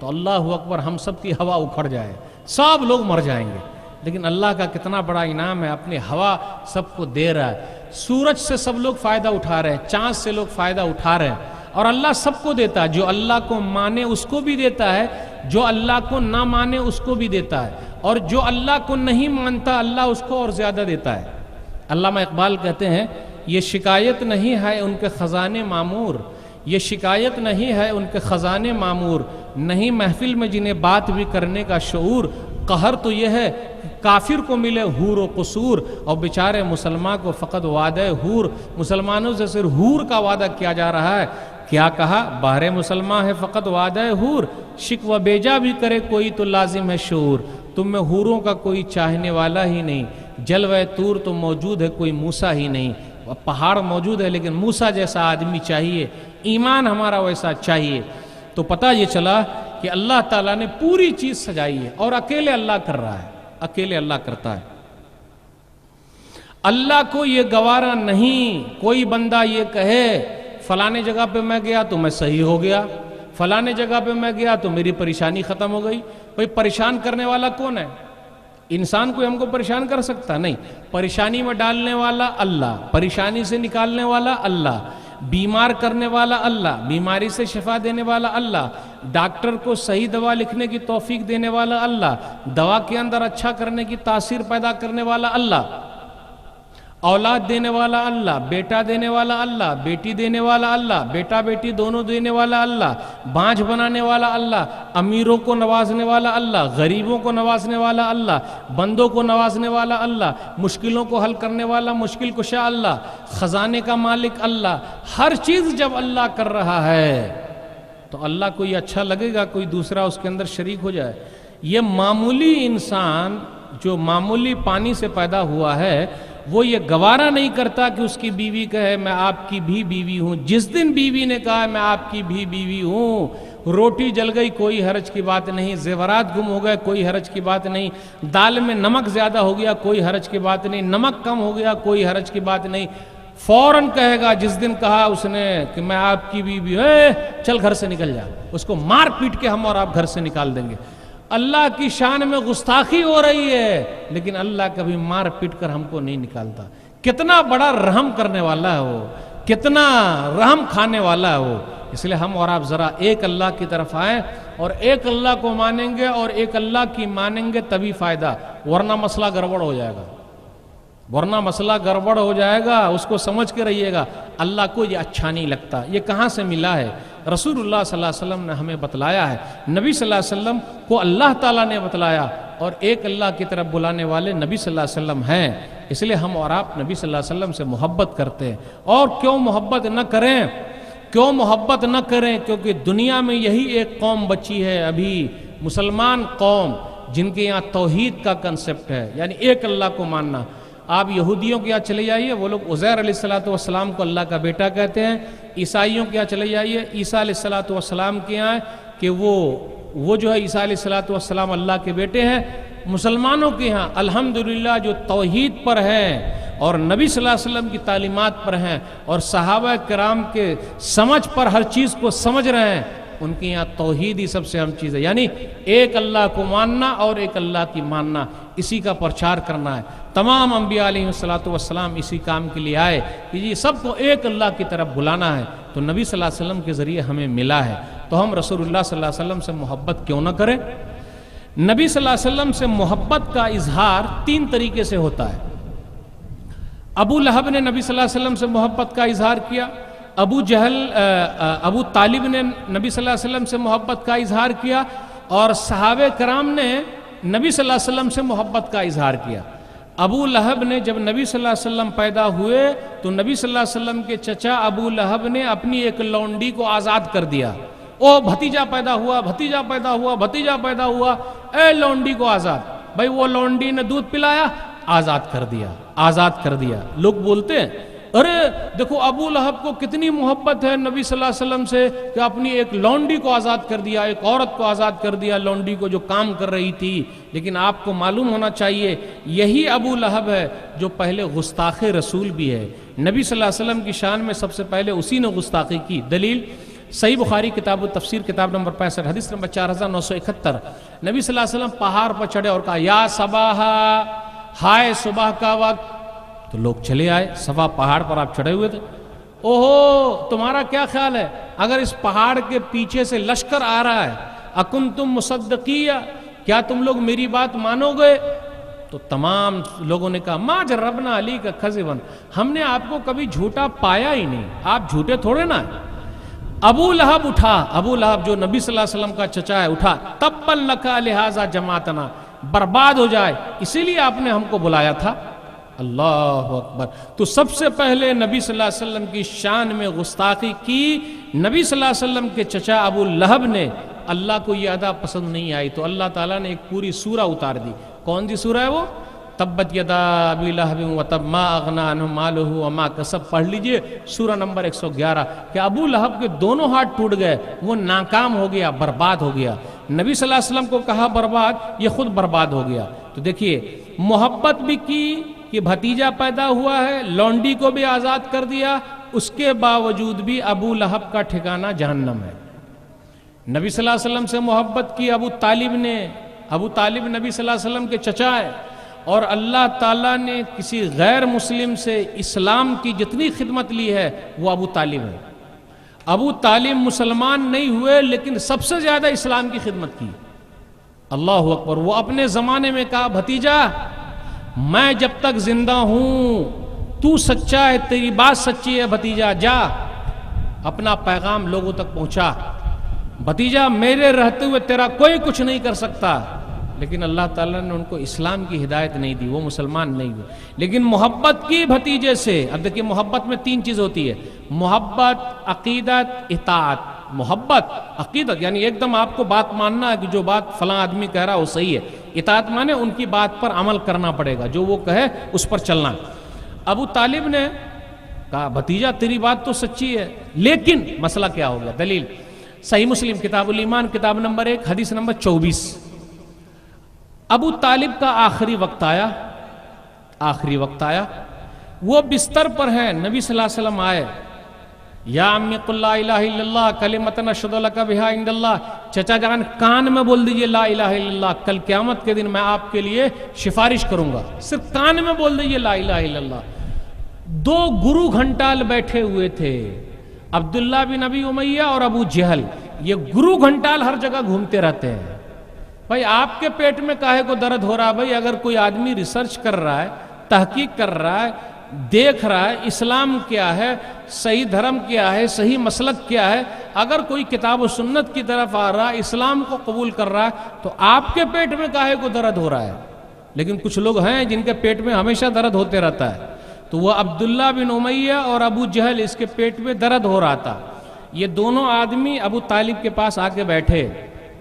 تو اللہ اکبر، ہم سب کی ہوا اکھڑ جائے، سب لوگ مر جائیں گے۔ لیکن اللہ کا کتنا بڑا انعام ہے، اپنی ہوا سب کو دے رہا ہے۔ سورج سے سب لوگ فائدہ اٹھا رہے ہیں، چاند سے لوگ فائدہ اٹھا رہے ہیں، اور اللہ سب کو دیتا ہے۔ جو اللہ کو مانے اس کو بھی دیتا ہے، جو اللہ کو نہ مانے اس کو بھی دیتا ہے، اور جو اللہ کو نہیں مانتا اللہ اس کو اور زیادہ دیتا ہے۔ علامہ اقبال کہتے ہیں، یہ شکایت نہیں ہے ان کے خزانے معمور، یہ شکایت نہیں ہے ان کے خزانے معمور، نہیں محفل میں جنہیں بات بھی کرنے کا شعور، قہر تو یہ ہے کافر کو ملے حور و قصور، اور بیچارے مسلمان کو فقط وعدہ حور، مسلمانوں سے صرف حور کا وعدہ کیا جا رہا ہے۔ کیا کہا؟ باہر مسلمان ہے فقط وعدہ حور، شکوہ بیجا بھی کرے کوئی تو لازم ہے شعور، تم میں حوروں کا کوئی چاہنے والا ہی نہیں، جلوہ طور تو موجود ہے کوئی موسیٰ ہی نہیں۔ پہاڑ موجود ہے لیکن موسیٰ جیسا آدمی چاہیے، ایمان ہمارا ویسا چاہیے۔ تو پتہ یہ چلا کہ اللہ تعالیٰ نے پوری چیز سجائی ہے اور اکیلے اللہ کر رہا ہے، اکیلے اللہ کرتا ہے۔ اللہ کو یہ گوارا نہیں کوئی بندہ یہ کہے فلانے جگہ پہ میں گیا تو میں صحیح ہو گیا، فلانے جگہ پہ میں گیا تو میری پریشانی ختم ہو گئی۔ بھئی پریشان کرنے والا کون ہے؟ انسان کوئی ہم کو پریشان کر سکتا نہیں، پریشانی میں ڈالنے والا اللہ، پریشانی سے نکالنے والا اللہ، بیمار کرنے والا اللہ، بیماری سے شفا دینے والا اللہ، ڈاکٹر کو صحیح دوا لکھنے کی توفیق دینے والا اللہ، دوا کے اندر اچھا کرنے کی تاثیر پیدا کرنے والا اللہ، اولاد دینے والا اللہ، بیٹا دینے والا اللہ، بیٹی دینے والا اللہ، بیٹا بیٹی دونوں دینے والا اللہ، بانجھ بنانے والا اللہ، امیروں کو نوازنے والا اللہ، غریبوں کو نوازنے والا اللہ، بندوں کو نوازنے والا اللہ، مشکلوں کو حل کرنے والا مشکل کشا اللہ، خزانے کا مالک اللہ۔ ہر چیز جب اللہ کر رہا ہے تو اللہ کو یہ اچھا لگے گا کوئی دوسرا اس کے اندر شریک ہو جائے؟ یہ معمولی انسان جو معمولی پانی سے پیدا ہوا ہے وہ یہ گوارا نہیں کرتا کہ اس کی بیوی کہے میں آپ کی بھی بیوی ہوں۔ جس دن بیوی نے کہا میں آپ کی بھی بیوی ہوں، روٹی جل گئی کوئی حرج کی بات نہیں، زیورات گم ہو گئے کوئی حرج کی بات نہیں، دال میں نمک زیادہ ہو گیا کوئی حرج کی بات نہیں، نمک کم ہو گیا کوئی حرج کی بات نہیں، فوراً کہے گا جس دن کہا اس نے کہ میں آپ کی بیوی چل گھر سے نکل جا، اس کو مار پیٹ کے ہم اور آپ گھر سے نکال دیں گے۔ اللہ کی شان میں گستاخی ہو رہی ہے لیکن اللہ کبھی مار پیٹ کر ہم کو نہیں نکالتا۔ کتنا بڑا رحم کرنے والا ہے وہ، کتنا رحم کھانے والا ہے وہ۔ اس لیے ہم اور آپ ذرا ایک اللہ کی طرف آئیں اور ایک اللہ کو مانیں گے اور ایک اللہ کی مانیں گے تبھی فائدہ، ورنہ مسئلہ گڑبڑ ہو جائے گا، ورنہ مسئلہ گڑبڑ ہو جائے گا۔ اس کو سمجھ کے رہیے گا، اللہ کو یہ اچھا نہیں لگتا۔ یہ کہاں سے ملا ہے؟ رسول اللہ صلی اللہ علیہ وسلم نے ہمیں بتلایا ہے، نبی صلی اللہ علیہ وسلم کو اللہ تعالیٰ نے بتلایا، اور ایک اللہ کی طرف بلانے والے نبی صلی اللہ علیہ وسلم ہیں۔ اس لیے ہم اور آپ نبی صلی اللہ علیہ وسلم سے محبت کرتے ہیں۔ اور کیوں محبت نہ کریں؟ کیوں محبت نہ کریں؟ کیونکہ دنیا میں یہی ایک قوم بچی ہے ابھی، مسلمان قوم، جن کے یہاں توحید کا کنسپٹ ہے، یعنی ایک اللہ کو ماننا۔ آپ یہودیوں کے یہاں چلے جائیے، وہ لوگ عزیر علیہ السلام کو اللہ کا بیٹا کہتے ہیں۔ عیسائیوں کے یہاں چلے جائیے، عیسیٰ علیہ السلام کے یہاں کہ وہ جو ہے عیسیٰ علیہ السلام اللہ کے بیٹے ہیں۔ مسلمانوں کے ہاں الحمدللہ جو توحید پر ہیں اور نبی صلی اللہ علیہ وسلم کی تعلیمات پر ہیں اور صحابہ کرام کے سمجھ پر ہر چیز کو سمجھ رہے ہیں، ان کے یہاں توحید ہی سب سے اہم چیز ہے، یعنی ایک اللہ کو ماننا اور ایک اللہ کی ماننا، اسی کا پرچار کرنا ہے۔ تمام انبیاء علیہ السلام اسی کام کے لیے آئے کہ یہ سب کو ایک اللہ کی طرف بلانا ہے، تو نبی صلی اللہ علیہ وسلم کے ذریعے ہمیں ملا ہے، تو ہم رسول اللہ صلی اللہ علیہ وسلم سے محبت کیوں نہ کریں؟ نبی صلی اللہ علیہ وسلم سے محبت کا اظہار 3 طریقے سے ہوتا ہے۔ ابو لہب نے نبی صلی اللہ علیہ وسلم سے محبت کا اظہار کیا، ابو طالب نے نبی صلی اللہ علیہ وسلم سے محبت کا اظہار کیا، اور صحابہ کرام نے نبی صلی اللہ علیہ وسلم سے محبت کا اظہار کیا۔ ابو لہب نے جب نبی صلی اللہ علیہ وسلم پیدا ہوئے تو نبی صلی اللہ علیہ وسلم کے چچا ابو لہب نے اپنی ایک لونڈی کو آزاد کر دیا۔ او بھتیجا پیدا ہوا، بھتیجا پیدا ہوا، بھتیجا پیدا ہوا، اے لونڈی کو آزاد۔ بھائی وہ لونڈی نے دودھ پلایا، آزاد کر دیا، آزاد کر دیا۔ لوگ بولتے ہیں ارے دیکھو ابو لہب کو کتنی محبت ہے نبی صلی اللہ علیہ وسلم سے کہ اپنی ایک لونڈی کو آزاد کر دیا، ایک عورت کو آزاد کر دیا، لونڈی کو جو کام کر رہی تھی۔ لیکن آپ کو معلوم ہونا چاہیے یہی ابو لہب ہے جو پہلے گستاخ رسول بھی ہے۔ نبی صلی اللہ علیہ وسلم کی شان میں سب سے پہلے اسی نے گستاخی کی۔ دلیل صحیح بخاری کتاب التفسیر کتاب نمبر 65 حدیث نمبر 4971، نبی صلی اللہ علیہ وسلم پہاڑ پر چڑھے اور کہا یا صباح، ہائے صبح کا وقت۔ تو لوگ چلے آئے، صفا پہاڑ پر آپ چڑھے ہوئے تھے۔ اوہو تمہارا کیا خیال ہے اگر اس پہاڑ کے پیچھے سے لشکر آ رہا ہے، اکنتم مصدقیہ، کیا تم لوگ میری بات مانو گے؟ تو تمام لوگوں نے کہا ما جربنا علی کا کذبا، ہم نے آپ کو کبھی جھوٹا پایا ہی نہیں، آپ جھوٹے تھوڑے نا۔ ابو لہب اٹھا، ابو لہب جو نبی صلی اللہ علیہ وسلم کا چچا ہے اٹھا، تبا لکا لہذا جماعتنا، برباد ہو جائے اسی لیے آپ نے ہم کو بلایا تھا۔ اللہ اکبر۔ تو سب سے پہلے نبی صلی اللہ علیہ وسلم کی شان میں گستاخی کی نبی صلی اللہ علیہ وسلم کے چچا ابو لہب نے۔ اللہ کو یہ ادا پسند نہیں آئی تو اللہ تعالیٰ نے ایک پوری سورہ اتار دی۔ کون سی سورہ ہے وہ؟ تبت یدا ابی لہب وتب ما اغنی عنہ مالہ وما کسب۔ پڑھ لیجئے سورہ نمبر 111 کہ ابو لہب کے دونوں ہاتھ ٹوٹ گئے، وہ ناکام ہو گیا، برباد ہو گیا۔ نبی صلی اللہ علیہ وسلم کو کہا برباد، یہ خود برباد ہو گیا۔ تو دیکھیے محبت بھی کی کہ بھتیجا پیدا ہوا ہے، لونڈی کو بھی آزاد کر دیا، اس کے باوجود بھی ابو لہب کا ٹھکانہ جہنم ہے۔ نبی صلی اللہ علیہ وسلم سے محبت کی ابو طالب نے، ابو طالب نبی صلی اللہ علیہ وسلم کے چچا ہے، اور اللہ تعالیٰ نے کسی غیر مسلم سے اسلام کی جتنی خدمت لی ہے وہ ابو طالب ہے۔ ابو طالب مسلمان نہیں ہوئے لیکن سب سے زیادہ اسلام کی خدمت کی۔ اللہ اکبر۔ وہ اپنے زمانے میں کہا بھتیجا میں جب تک زندہ ہوں تو سچا ہے، تیری بات سچی ہے، بھتیجا جا اپنا پیغام لوگوں تک پہنچا، بھتیجا میرے رہتے ہوئے تیرا کوئی کچھ نہیں کر سکتا۔ لیکن اللہ تعالیٰ نے ان کو اسلام کی ہدایت نہیں دی، وہ مسلمان نہیں ہوئے، لیکن محبت کی بھتیجے سے۔ اب دیکھیے محبت میں تین چیز ہوتی ہے، محبت، عقیدت، اطاعت۔ محبت عقیدت یعنی ایک دم آپ کو بات ماننا ہے کہ جو بات فلاں آدمی کہہ رہا وہ صحیح ہے، اطاعت مانے ان کی بات پر عمل کرنا پڑے گا، جو وہ کہے اس پر چلنا۔ ابو طالب نے کہا بھتیجا تیری بات تو سچی ہے، لیکن مسئلہ کیا ہو گیا؟ دلیل صحیح مسلم کتاب الایمان کتاب نمبر 1 حدیث نمبر 24۔ ابو طالب کا آخری وقت آیا، وہ بستر پر ہیں، نبی صلی اللہ علیہ وسلم آئے، یا امی قل لا الہ الا اللہ کلمۃ اشہد لک بہا عند اللہ، چچا جان کان میں بول دیجئے لا الہ الا اللہ، کل قیامت کے دن میں آپ کے لیے سفارش کروں گا، صرف کان میں بول دیجئے لا الہ الا اللہ۔ دو گرو گھنٹال بیٹھے ہوئے تھے، عبداللہ بن ابی امیہ اور ابو جہل، یہ گرو گھنٹال ہر جگہ گھومتے رہتے ہیں۔ بھائی آپ کے پیٹ میں کاہے کو درد ہو رہا ہے؟ بھائی اگر کوئی آدمی ریسرچ کر رہا ہے، تحقیق کر رہا ہے، دیکھ رہا ہے اسلام کیا ہے، صحیح دھرم کیا ہے، صحیح مسلک کیا ہے، اگر کوئی کتاب و سنت کی طرف آ رہا ہے، اسلام کو قبول کر رہا ہے، تو آپ کے پیٹ میں کاہے کو درد ہو رہا ہے؟ لیکن کچھ لوگ ہیں جن کے پیٹ میں ہمیشہ درد ہوتے رہتا ہے، تو وہ عبداللہ بن امیہ اور ابو جہل، اس کے پیٹ میں درد ہو رہا تھا۔ یہ دونوں آدمی ابو طالب کے پاس آ کے بیٹھے،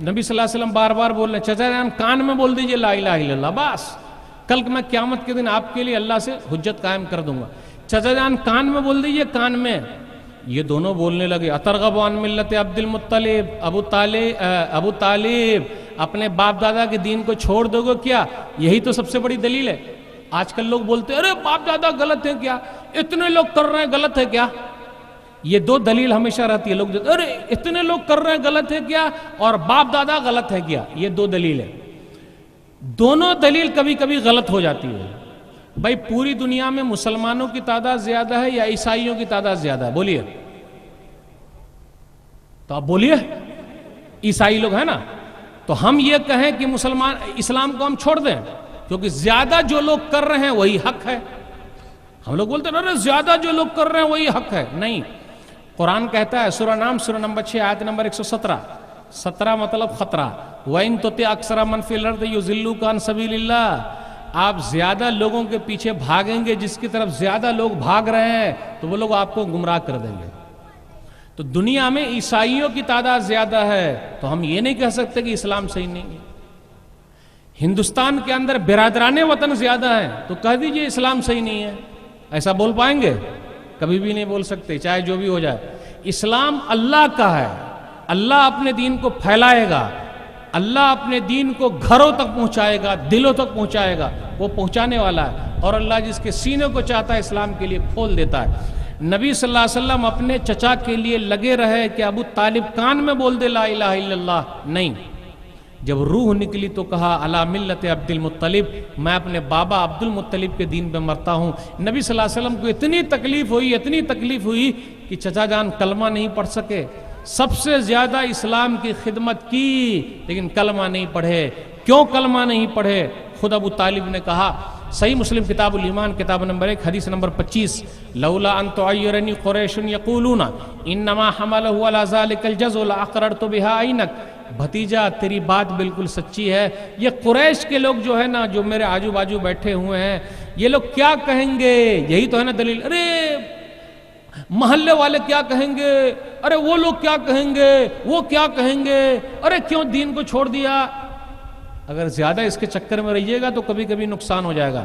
نبی صلی اللہ علیہ وسلم بار بار بول رہے ہیں چچا جان کان میں بول دیجئے لا الہ الا اللہ، بس کل میں قیامت کے دن آپ کے لیے اللہ سے حجت قائم کر دوں گا، چچا جان کان میں بول دیجئے، کان میں۔ یہ دونوں بولنے لگے اترغب عن ملت عبد المطلب، ابو طالب اپنے باپ دادا کے دین کو چھوڑ دو گے کیا؟ یہی تو سب سے بڑی دلیل ہے۔ آج کل لوگ بولتے ہیں ارے باپ دادا غلط ہے کیا، اتنے لوگ کر رہے ہیں غلط ہے کیا؟ یہ دو دلیل ہمیشہ رہتی ہے، لوگ ارے اتنے لوگ کر رہے ہیں غلط ہے کیا، اور باپ دادا غلط ہے کیا، یہ دو دلیل ہے۔ دونوں دلیل کبھی کبھی غلط ہو جاتی ہے۔ بھائی پوری دنیا میں مسلمانوں کی تعداد زیادہ ہے یا عیسائیوں کی تعداد زیادہ ہے؟ بولیے تو آپ بولیے، عیسائی لوگ ہیں نا، تو ہم یہ کہیں کہ مسلمان اسلام کو ہم چھوڑ دیں کیونکہ زیادہ جو لوگ کر رہے ہیں وہی حق ہے؟ ہم لوگ بولتے ہیں ارے زیادہ جو لوگ کر رہے ہیں وہی حق ہے، نہیں۔ قرآن کہتا ہے سورہ نام سورہ نمبر 6 آیت نمبر 117، 17 مطلب خطرہ، وَإِن تُطِعْ أَكْثَرَ مَنْ فِي الْأَرْضِ يُضِلُّوكَ عَنْ سَبِيلِ اللَّهِ، آپ زیادہ لوگوں کے پیچھے بھاگیں گے، جس کی طرف زیادہ لوگ بھاگ رہے ہیں تو وہ لوگ آپ کو گمراہ کر دیں گے۔ تو دنیا میں عیسائیوں کی تعداد زیادہ ہے تو ہم یہ نہیں کہہ سکتے کہ اسلام صحیح نہیں ہے۔ ہندوستان کے اندر برادران وطن زیادہ ہیں تو کہہ دیجئے اسلام صحیح نہیں ہے، ایسا بول پائیں گے؟ کبھی بھی نہیں بول سکتے، چاہے جو بھی ہو جائے۔ اسلام اللہ کا ہے، اللہ اپنے دین کو پھیلائے گا، اللہ اپنے دین کو گھروں تک پہنچائے گا، دلوں تک پہنچائے گا، وہ پہنچانے والا ہے، اور اللہ جس کے سینے کو چاہتا ہے اسلام کے لیے کھول دیتا ہے۔ نبی صلی اللہ علیہ وسلم اپنے چچا کے لیے لگے رہے کہ ابو طالب کان میں بول دے لا الہ الا اللہ، نہیں۔ جب روح نکلی تو کہا علی ملت عبد المطلب، میں اپنے بابا عبد المطلب کے دین پہ مرتا ہوں۔ نبی صلی اللہ علیہ وسلم کو اتنی تکلیف ہوئی کہ چچا جان کلمہ نہیں پڑھ سکے، سب سے زیادہ اسلام کی خدمت کی لیکن کلمہ نہیں پڑھے۔ کیوں کلمہ نہیں پڑھے؟ خود ابو طالب نے کہا، صحیح مسلم کتاب الایمان کتاب نمبر 1 حدیث نمبر 25، لولا ان تعیرنی قریش یقولون انما حملہ علی ذلک الجزع لاقررت بها عینک، بھتیجا تیری بات بالکل سچی ہے، یہ قریش کے لوگ جو ہے نا، جو میرے آجو باجو بیٹھے ہوئے ہیں، یہ لوگ کیا کہیں گے؟ یہی تو ہے نا دلیل۔ ارے محلے والے کیا کہیں گے، ارے وہ لوگ کیا کہیں گے، وہ کیا کہیں گے، ارے کیوں دین کو چھوڑ دیا؟ اگر زیادہ اس کے چکر میں رہیے گا تو کبھی کبھی نقصان ہو جائے گا۔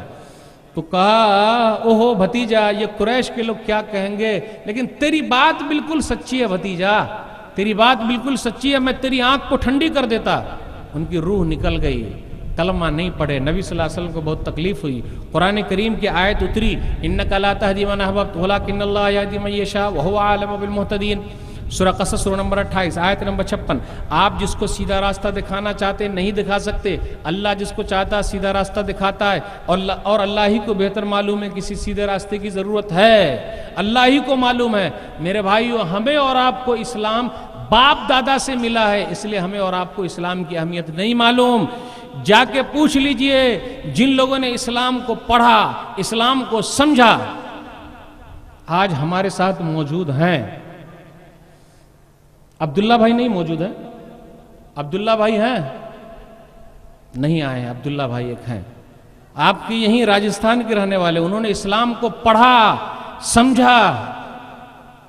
تو کہا اوہو بھتیجا، یہ قریش کے لوگ کیا کہیں گے، لیکن تیری بات بالکل سچی ہے بھتیجا، تیری بات بالکل سچی ہے، میں تیری آنکھ کو ٹھنڈی کر دیتا۔ ان کی روح نکل گئی، کلمہ نہیں پڑھے۔ نبی صلی اللہ علیہ وسلم کو بہت تکلیف ہوئی۔ قرآن کریم کی آیت اتری، اِنَّكَ لَا تَهْدِي مَنْ أَحْبَبْتَ وَلَٰكِنَّ اللَّهَ يَهْدِي مَن يَشَاءُ وَهُوَ أَعْلَمُ بِالْمُهْتَدِينَ۔ سورہ قصص سورہ نمبر 28 آیت نمبر 56۔ آپ جس کو سیدھا راستہ دکھانا چاہتے نہیں دکھا سکتے، اللہ جس کو چاہتا ہے سیدھا راستہ دکھاتا ہے، اور اللہ ہی کو بہتر معلوم ہے کسی سیدھے راستے کی ضرورت ہے، اللہ ہی کو معلوم ہے۔ میرے بھائیو، ہمیں اور آپ کو اسلام باپ دادا سے ملا ہے، اس لیے ہمیں اور آپ کو اسلام کی اہمیت نہیں معلوم۔ جا کے پوچھ لیجئے جن لوگوں نے اسلام کو پڑھا، اسلام کو سمجھا، آج ہمارے ساتھ موجود ہیں۔ عبداللہ بھائی نہیں موجود ہیں؟ عبداللہ بھائی ہیں؟ نہیں آئے ہیں، عبداللہ بھائی ایک ہیں، آپ کی یہیں راجستھان کے رہنے والے، انہوں نے اسلام کو پڑھا سمجھا،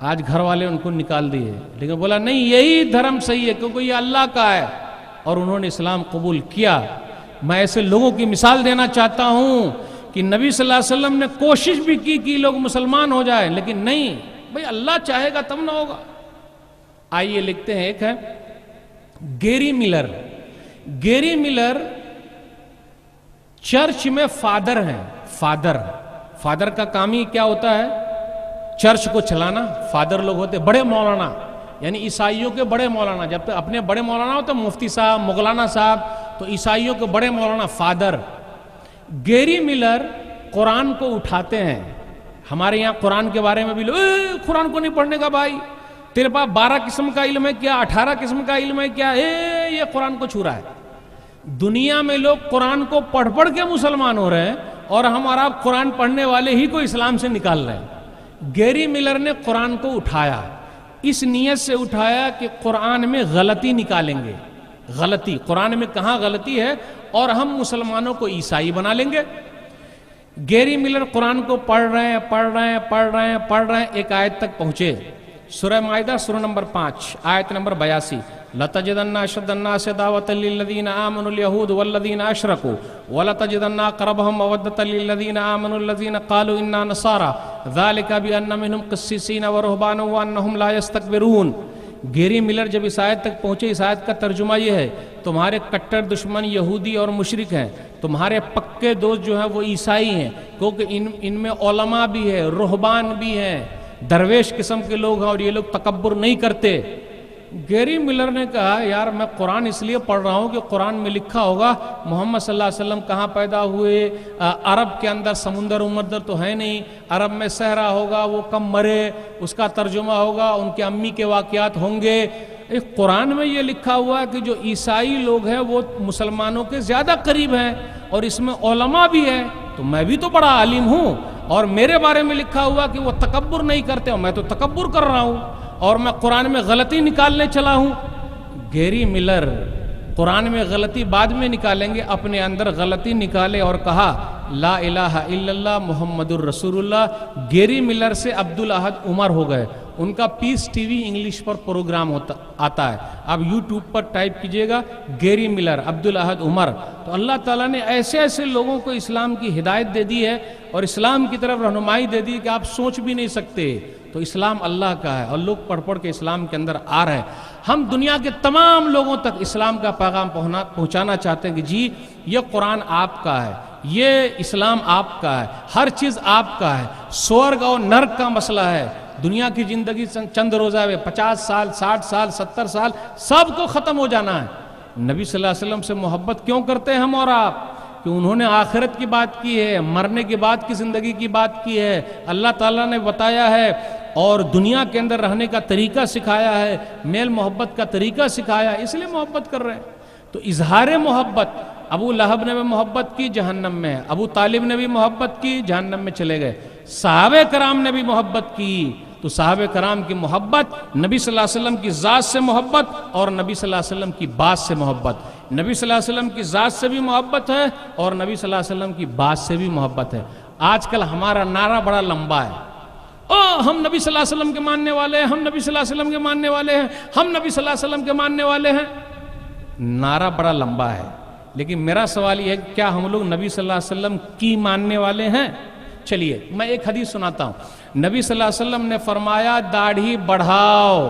آج گھر والے ان کو نکال دیے، لیکن بولا نہیں یہی دھرم صحیح ہے کیونکہ یہ اللہ کا ہے، اور انہوں نے اسلام قبول کیا۔ میں ایسے لوگوں کی مثال دینا چاہتا ہوں کہ نبی صلی اللہ علیہ وسلم نے کوشش بھی کی کہ لوگ مسلمان ہو جائیں، لیکن نہیں، بھئی اللہ چاہے گا تب نہ ہوگا۔ آئیے لکھتے ہیں، ایک ہے گیری ملر۔ گیری ملر چرچ میں فادر ہیں۔ فادر کا کام ہی کیا ہوتا ہے؟ چرچ کو چلانا۔ فادر لوگ ہوتے بڑے مولانا، یعنی عیسائیوں کے بڑے مولانا۔ جب تک اپنے بڑے مولانا ہوتے مفتی صاحب، مولانا صاحب، تو عیسائیوں کے بڑے مولانا فادر۔ گیری ملر قرآن کو اٹھاتے ہیں۔ ہمارے یہاں قرآن کے بارے میں بھی لوگ قرآن کو نہیں پڑھنے کا بھائی، تیرے پاس 12 قسم کا علم ہے کیا، 18 قسم کا علم ہے کیا، یہ قرآن کو چھو رہا ہے۔ دنیا میں لوگ قرآن کو پڑھ کے مسلمان ہو رہے ہیں، اور ہم اور آپ قرآن پڑھنے والے ہی کو اسلام سے نکال رہے ہیں۔ گیری ملر نے قرآن کو اٹھایا، اس نیت سے اٹھایا کہ قرآن میں غلطی نکالیں گے، غلطی قرآن میں کہاں غلطی ہے، اور ہم مسلمانوں کو عیسائی بنا لیں گے۔ گیری ملر قرآن کو پڑھ رہے ہیں، ایک آیت تک پہنچے، سورہ مائدہ سورہ نمبر 5 آیت نمبر 82۔ لَتَجِدَنَّ أَشَدَّ النَّاسِ دَعْوَةً لِّلَّذِينَ آمَنُوا الْيَهُودُ وَالَّذِينَ أَشْرَكُوا وَلَتَجِدَنَّ أَقْرَبَهُم مَّوَدَّةً لِّلَّذِينَ آمَنُوا الَّذِينَ قَالُوا إِنَّا نَصَارَىٰ ذَلِكَ بِأَنَّ مِنْهُمْ قِسِّيسِينَ وَرُهْبَانًا وَأَنَّهُمْ لَا يَسْتَكْبِرُونَ۔ گیری ملر جب اس آیت تک پہنچے، اس آیت کا ترجمہ یہ ہے، تمہارے کٹر دشمن یہودی اور مشرک ہیں، تمہارے پکے دوست جو ہیں وہ عیسائی ہیں، کیونکہ ان میں علماء بھی ہیں، رہبان بھی ہیں، درویش قسم کے لوگ ہیں، اور یہ لوگ تکبر نہیں کرتے۔ گیری ملر نے کہا یار میں قرآن اس لیے پڑھ رہا ہوں کہ قرآن میں لکھا ہوگا محمد صلی اللہ علیہ وسلم کہاں پیدا ہوئے، عرب کے اندر سمندر امندر تو ہے نہیں، عرب میں صحرا ہوگا، وہ کم مرے، اس کا ترجمہ ہوگا، ان کے امی کے واقعات ہوں گے۔ قرآن میں یہ لکھا ہوا ہے کہ جو عیسائی لوگ ہیں وہ مسلمانوں کے زیادہ قریب ہیں، اور اس میں علماء بھی ہیں، تو میں بھی تو بڑا عالم ہوں، اور میرے بارے میں لکھا ہوا کہ وہ تکبر نہیں کرتے، اور میں تو تکبر کر رہا ہوں، اور میں قرآن میں غلطی نکالنے چلا ہوں۔ گیری ملر قرآن میں غلطی بعد میں نکالیں گے، اپنے اندر غلطی نکالے اور کہا لا الہ الا اللہ محمد الرسول اللہ۔ گیری ملر سے عبدالاحد عمر ہو گئے۔ ان کا پیس ٹی وی انگلش پر پروگرام آتا ہے، آپ یوٹیوب پر ٹائپ کیجئے گا گیری ملر عبدالاحد عمر۔ تو اللہ تعالیٰ نے ایسے لوگوں کو اسلام کی ہدایت دے دی ہے، اور اسلام کی طرف رہنمائی دے دی کہ آپ سوچ بھی نہیں سکتے۔ تو اسلام اللہ کا ہے، اور لوگ پڑھ کے اسلام کے اندر آ رہے ہیں۔ ہم دنیا کے تمام لوگوں تک اسلام کا پیغام پہنچانا چاہتے ہیں کہ جی یہ قرآن آپ کا ہے، یہ اسلام آپ کا ہے، ہر چیز آپ کا ہے، سورگ اور نرک کا مسئلہ ہے۔ دنیا کی زندگی چند روزہ ہے، 50 سال 60 سال 70 سال سب کو ختم ہو جانا ہے۔ نبی صلی اللہ علیہ وسلم سے محبت کیوں کرتے ہیں ہم اور آپ؟ کہ انہوں نے آخرت کی بات کی ہے، مرنے کے بعد کی زندگی کی بات کی ہے، اللہ تعالیٰ نے بتایا ہے، اور دنیا کے اندر رہنے کا طریقہ سکھایا ہے، میل محبت کا طریقہ سکھایا ہے، اس لیے محبت کر رہے ہیں۔ تو اظہار محبت، ابو لہب نے بھی محبت کی، جہنم میں، ابو طالب نے بھی محبت کی، جہنم میں چلے گئے، صحابہ کرام نے بھی محبت کی۔ تو صحابہ کرام کی محبت، نبی صلی اللہ علیہ وسلم کی ذات سے محبت، اور نبی صلی اللہ علیہ وسلم کی بات سے محبت۔ نبی صلی اللہ علیہ وسلم کی ذات سے بھی محبت ہے، اور نبی صلی اللہ علیہ وسلم کی بات سے بھی محبت ہے۔ آج کل ہمارا نعرہ بڑا لمبا ہے، ہم نبی صلی اللہ علیہ وسلم کے ماننے والے ہیں، ہم نبی صلی اللہ علیہ وسلم کے ماننے والے ہیں، ہم نبی صلی اللہ علیہ وسلم کے ماننے والے ہیں۔ نعرہ بڑا لمبا ہے، لیکن میرا سوال یہ ہے کہ کیا ہم لوگ نبی صلی اللہ علیہ وسلم کی ماننے والے ہیں؟ چلیے میں ایک حدیث سناتا ہوں۔ نبی صلی اللہ علیہ وسلم نے فرمایا داڑھی بڑھاؤ،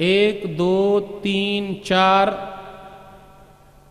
1 2 3 4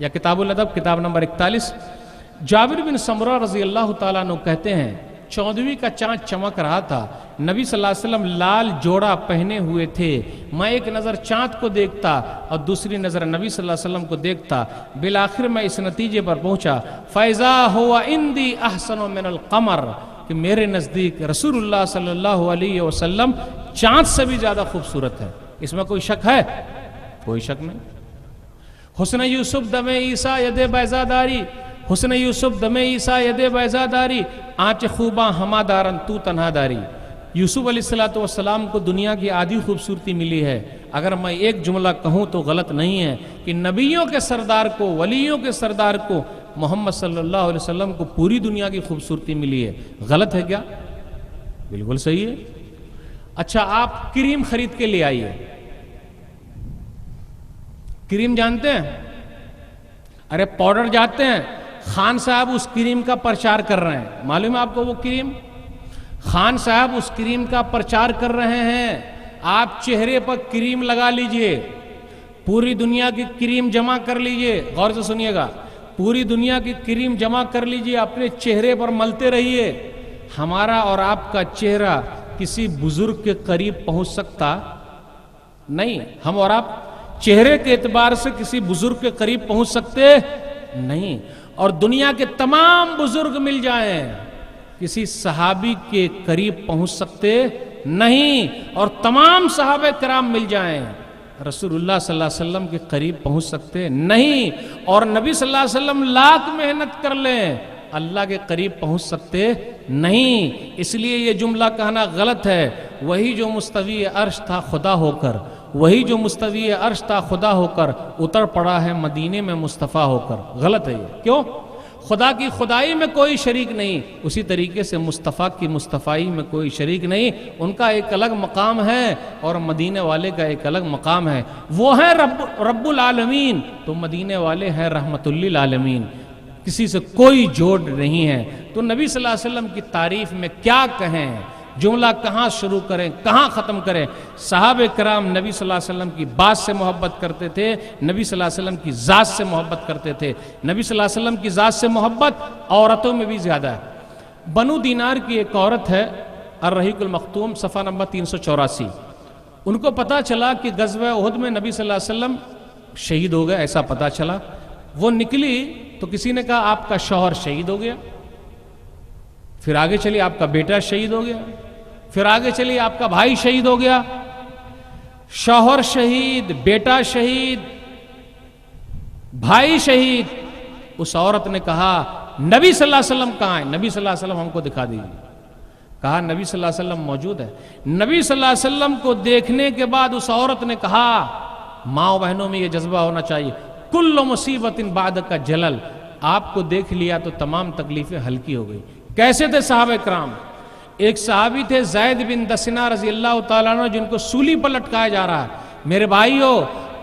یا کتاب الادب کتاب نمبر 41. جابر بن سمرہ رضی اللہ تعالیٰ عنہ کہتے ہیں 14ویں کا چاند چمک رہا تھا، نبی صلی اللہ علیہ وسلم لال جوڑا پہنے ہوئے تھے، میں ایک نظر چاند کو دیکھتا اور دوسری نظر نبی صلی اللہ علیہ وسلم کو دیکھتا، بالآخر میں اس نتیجے پر پہنچا فَإِذَا هُوَ عِنْدِي أَحْسَنُ مِنَ الْقَمَرِ کہ میرے نزدیک رسول اللہ صلی اللہ علیہ وسلم چاند سے بھی زیادہ خوبصورت ہے. اس میں کوئی شک ہے؟ کوئی شک نہیں. حسن یوسف دم عیسیٰ ید بیضا داری، حسن یوسف دم عیسیٰ ید بیضا داری، آنچ خوباں ہما دارن تو تنہا داری. یوسف علیہ السلام کو دنیا کی آدھی خوبصورتی ملی ہے. اگر میں ایک جملہ کہوں تو غلط نہیں ہے کہ نبیوں کے سردار کو، ولیوں کے سردار کو، محمد صلی اللہ علیہ وسلم کو پوری دنیا کی خوبصورتی ملی ہے. غلط ہے کیا؟ بالکل صحیح ہے. اچھا آپ کریم خرید کے لے آئیے. کریم جانتے ہیں؟ ارے پاؤڈر جانتے ہیں؟ خان صاحب اس کریم کا پرچار کر رہے ہیں. معلوم ہے آپ کو وہ کریم؟ خان صاحب اس کریم کا پرچار کر رہے ہیں. آپ چہرے پر کریم لگا لیجئے، پوری دنیا کی کریم جمع کر لیجئے. غور سے سنیے گا، پوری دنیا کی کریم جمع کر لیجئے، اپنے چہرے پر ملتے رہیے. ہمارا اور آپ کا چہرہ کسی بزرگ کے قریب پہنچ سکتا نہیں. ہم اور آپ چہرے کے اعتبار سے کسی بزرگ کے قریب پہنچ سکتے نہیں. اور دنیا کے تمام بزرگ مل جائیں، کسی صحابی کے قریب پہنچ سکتے نہیں. اور تمام صحابہ کرام مل جائیں، رسول اللہ صلی اللہ علیہ وسلم کے قریب پہنچ سکتے نہیں. اور نبی صلی اللہ علیہ وسلم لاکھ محنت کر لیں، اللہ کے قریب پہنچ سکتے نہیں. اس لیے یہ جملہ کہنا غلط ہے. وہی جو مستوی عرش تھا خدا ہو کر، وہی جو مستوی عرش تھا خدا ہو کر اتر پڑا ہے مدینے میں مصطفیٰ ہو کر. غلط ہے یہ. کیوں؟ خدا کی خدائی میں کوئی شریک نہیں، اسی طریقے سے مصطفیٰ کی مصطفائی میں کوئی شریک نہیں. ان کا ایک الگ مقام ہے اور مدینے والے کا ایک الگ مقام ہے. وہ ہے رب العالمین، تو مدینے والے ہیں رحمت للعالمین. کسی سے کوئی جوڑ نہیں ہے. تو نبی صلی اللہ علیہ وسلم کی تعریف میں کیا کہیں، جملہ کہاں شروع کریں، کہاں ختم کریں؟ صحابہ کرام نبی صلی اللہ علیہ وسلم کی بات سے محبت کرتے تھے، نبی صلی اللہ علیہ وسلم کی ذات سے محبت کرتے تھے. نبی صلی اللہ علیہ وسلم کی ذات سے محبت عورتوں میں بھی زیادہ ہے. بنو دینار کی ایک عورت ہے، الرحیق المختوم، صفحہ نمبر 384. ان کو پتا چلا کہ غزوہ احد میں نبی صلی اللہ علیہ وسلم شہید ہو گئے، ایسا پتا چلا. وہ نکلی تو کسی نے کہا آپ کا شوہر شہید ہو گیا. پھر آگے چلی آپ کا بیٹا شہید ہو گیا. پھر آگے چلی آپ کا بھائی شہید ہو گیا. شوہر شہید، بیٹا شہید، بھائی شہید. اس عورت نے کہا نبی صلی اللہ علیہ وسلم کہاں ہے؟ نبی صلی اللہ علیہ وسلم ہم کو دکھا دیجیے. کہا نبی صلی اللہ علیہ وسلم موجود ہے. نبی صلی اللہ علیہ وسلم کو دیکھنے کے بعد اس عورت نے کہا، ماں بہنوں میں یہ جذبہ ہونا چاہیے، کل مصیبت بعد کا جلل. آپ کو دیکھ لیا تو تمام تکلیفیں ہلکی ہو گئی. کیسے تھے صحابہ کرام؟ ایک صحابی تھے زید بن دسنہ رضی اللہ تعالیٰ عنہ، جن کو سولی پر لٹکایا جا رہا ہے. میرے بھائیو،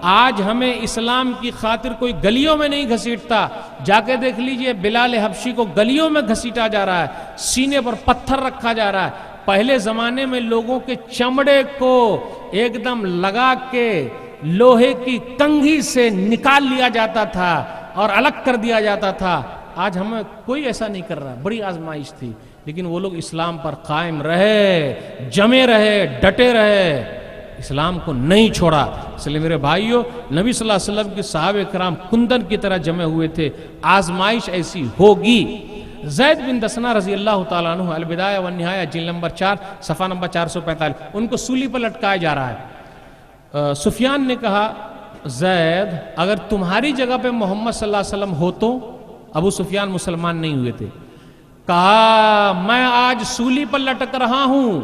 آج ہمیں اسلام کی خاطر کوئی گلیوں میں نہیں گھسیٹتا. جا کے دیکھ لیجئے بلال حبشی کو گلیوں میں گھسیٹا جا رہا ہے، سینے پر پتھر رکھا جا رہا ہے. پہلے زمانے میں لوگوں کے چمڑے کو ایک دم لگا کے لوہے کی کنگھی سے نکال لیا جاتا تھا اور الگ کر دیا جاتا تھا. آج ہمیں کوئی ایسا نہیں کر رہا. بڑی آزمائش تھی، لیکن وہ لوگ اسلام پر قائم رہے، جمے رہے، ڈٹے رہے، اسلام کو نہیں چھوڑا. اس لیے میرے بھائیوں، نبی صلی اللہ علیہ وسلم کے صحابہ کرام کندن کی طرح جمے ہوئے تھے. آزمائش ایسی ہوگی. زید بن دسنہ رضی اللہ تعالیٰ عنہ، البدایہ والنہایہ جلد نمبر 4 صفحہ نمبر 445، ان کو سولی پر لٹکایا جا رہا ہے. سفیان نے کہا، زید اگر تمہاری جگہ پہ محمد صلی اللہ علیہ وسلم ہو تو؟ ابو سفیان مسلمان نہیں ہوئے تھے. کہا میں آج سولی پر لٹک رہا ہوں،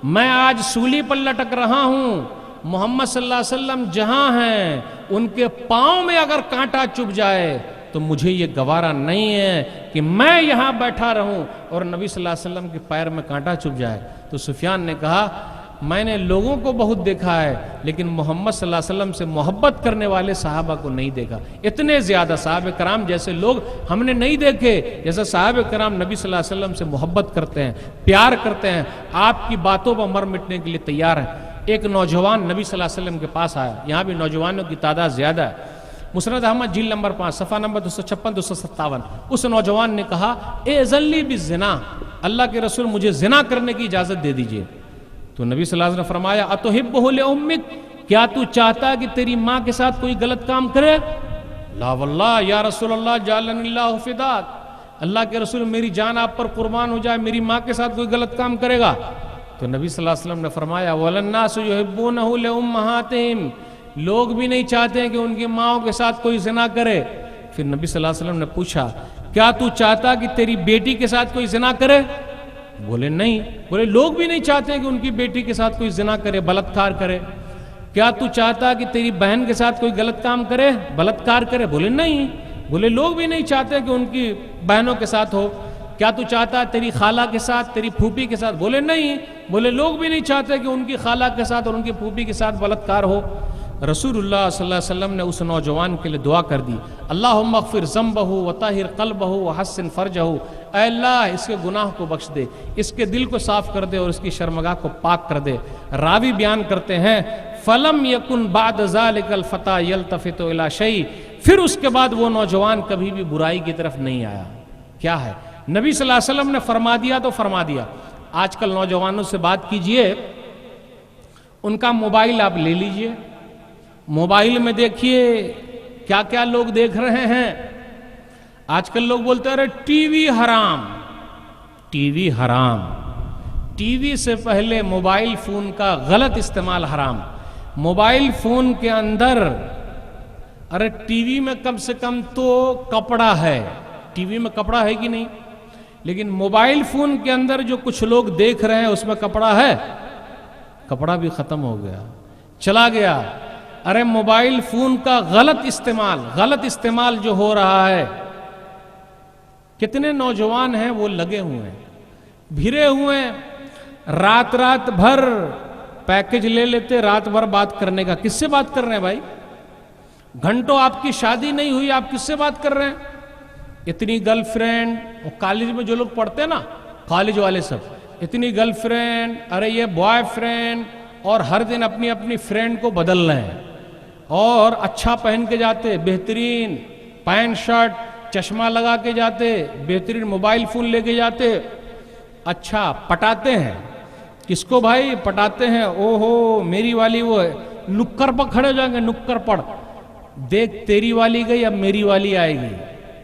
میں آج سولی پر لٹک رہا ہوں. محمد صلی اللہ علیہ وسلم جہاں ہیں ان کے پاؤں میں اگر کانٹا چبھ جائے تو مجھے یہ گوارا نہیں ہے کہ میں یہاں بیٹھا رہوں اور نبی صلی اللہ علیہ وسلم کے پیر میں کانٹا چبھ جائے. تو سفیان نے کہا میں نے لوگوں کو بہت دیکھا ہے لیکن محمد صلی اللہ علیہ وسلم سے محبت کرنے والے صحابہ کو نہیں دیکھا. اتنے زیادہ صحابہ کرام جیسے لوگ ہم نے نہیں دیکھے جیسے صحابہ کرام نبی صلی اللہ علیہ وسلم سے محبت کرتے ہیں، پیار کرتے ہیں، آپ کی باتوں پر مر مٹنے کے لیے تیار ہیں. ایک نوجوان نبی صلی اللہ علیہ وسلم کے پاس آیا. یہاں بھی نوجوانوں کی تعداد زیادہ ہے. مسند احمد جلد نمبر 5 صفحہ نمبر 256 257. اس نوجوان نے کہا اذن لی بالزنا، اللہ کے رسول مجھے زنا کرنے کی اجازت دے دیجئے. تو نبی صلی اللہ علیہ وسلم نے فرمایا اتحبہ لامک، کیا تو چاہتا ہے کہ تیری ماں کے ساتھ کوئی غلط کام کرے؟ لا واللہ یا رسول اللہ جعلنی اللہ فداک، اللہ کے رسول میری جان آپ پر قربان ہو جائے، میری ماں کے ساتھ کوئی غلط کام کرے گا؟ تو نبی صلی اللہ علیہ وسلم نے فرمایا وَلَلنَّاسُ يُحِبُّونَهُ لِأُمَّهَاتِهِمْ، لوگ بھی نہیں چاہتے ہیں کہ ان کی ماؤں کے ساتھ کوئی زنا کرے. پھر نبی صلی اللہ علیہ وسلم نے پوچھا کیا تو چاہتا کہ تیری بیٹی کے ساتھ کوئی زنا کرے؟ بولے نہیں. بولے لوگ بھی نہیں چاہتے ہیں کہ ان کی بیٹی کے ساتھ کوئی زنا کرے، بلاత్కాر کرے. کیا تو چاہتا کہ تیری بہن کے ساتھ کوئی غلط کام کرے، بلاత్కాر کرے؟ بولے نہیں. بولے لوگ بھی نہیں چاہتے کہ ان کی بہنوں کے ساتھ ہو. کیا تو چاہتا ہے تیری خالہ کے ساتھ، تیری پھوپھی کے ساتھ؟ بولے نہیں. بولے لوگ بھی نہیں چاہتے کہ ان کی خالہ کے ساتھ اور ان کی پھوپھی کے ساتھ بلاత్కాر ہو. رسول اللہ صلی اللہ علیہ وسلم نے اس نوجوان کے لیے دعا کر دی اللہم اغفر ذنبہ وطہر قلبہ وحسن فرجہ، اے اللہ اس کے گناہ کو بخش دے، اس کے دل کو صاف کر دے اور اس کی شرمگاہ کو پاک کر دے. راوی بیان کرتے ہیں فلم یکن بعد ذلک الفتى یلتفت الی شیء، پھر اس کے بعد وہ نوجوان کبھی بھی برائی کی طرف نہیں آیا. کیا ہے؟ نبی صلی اللہ علیہ وسلم نے فرما دیا تو فرما دیا. آج کل نوجوانوں سے بات کیجئے، ان کا موبائل آپ لے لیجئے، موبائل میں دیکھیے کیا کیا لوگ دیکھ رہے ہیں. آج کل لوگ بولتے ہیں ٹی وی حرام، ٹی وی حرام. ٹی وی سے پہلے موبائل فون کا غلط استعمال حرام. موبائل فون کے اندر ٹی وی میں کم سے کم تو کپڑا ہے، ٹی وی میں کپڑا ہے کہ نہیں؟ لیکن موبائل فون کے اندر جو کچھ لوگ دیکھ رہے ہیں اس میں کپڑا ہے؟ کپڑا بھی ختم ہو گیا، چلا گیا. موبائل فون کا غلط استعمال جو ہو رہا ہے، کتنے نوجوان ہیں وہ لگے ہوئے ہیں، بھرے ہوئے ہیں، رات بھر پیکج لے لیتے، رات بھر بات کرنے کا. کس سے بات کر رہے ہیں بھائی؟ گھنٹوں آپ کی شادی نہیں ہوئی، آپ کس سے بات کر رہے ہیں؟ اتنی گرل فرینڈ، کالج میں جو لوگ پڑھتے ہیں نا، کالج والے سب اتنی گرل فرینڈ، یہ بوائے فرینڈ، اور ہر دن اپنی اپنی فرینڈ کو بدل رہے ہیں، اور اچھا پہن کے جاتے، بہترین پینٹ شرٹ چشمہ لگا کے جاتے، بہترین موبائل فون لے کے جاتے. اچھا پٹاتے ہیں کس کو بھائی؟ پٹاتے ہیں اوہو میری والی وہ ہے، نکر پر کھڑے ہو جائیں گے، نکر پر دیکھ تیری والی گئی اب میری والی آئے گی.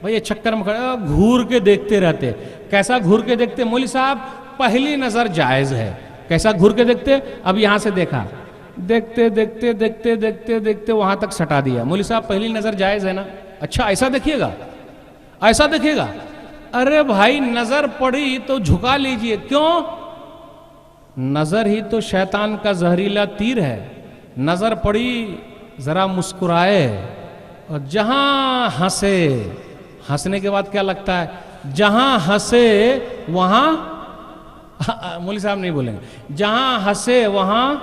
بھائی یہ چکر میں کھڑے گھور کے دیکھتے رہتے. کیسا گھور کے دیکھتے؟ مولوی صاحب پہلی نظر جائز ہے. کیسا گھور کے دیکھتے؟ اب یہاں سے دیکھا، دیکھتے دیکھتے دیکھتے دیکھتے دیکھتے وہاں تک سٹا دیا. مولوی صاحب پہلی نظر جائز ہے نا؟ اچھا ایسا دیکھیے گا، ایسا دیکھیے گا. ارے بھائی نظر پڑی تو جھکا لیجئے. کیوں؟ نظر ہی تو شیطان کا زہریلا تیر ہے. نظر پڑی ذرا مسکرائے، اور جہاں ہنسے، ہنسنے کے بعد کیا لگتا ہے؟ جہاں ہنسے وہاں، مولوی صاحب نہیں بولیں گے، جہاں ہنسے وہاں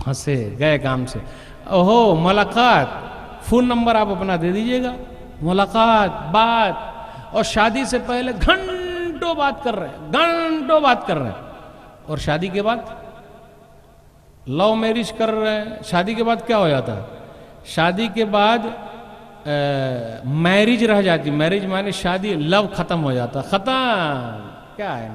ہنسے، گئے کام سے. اوہو ملاقات، فون نمبر آپ اپنا دے دیجئے گا، ملاقات، بات. اور شادی سے پہلے گھنٹوں بات کر رہے ہیں، گھنٹوں بات کر رہے ہیں، اور شادی کے بعد لو میرج کر رہے ہیں. شادی کے بعد کیا ہو جاتا ہے؟ شادی کے بعد میرج رہ جاتی. میرج معنی شادی، لو ختم ہو جاتا. ختم کیا ہے؟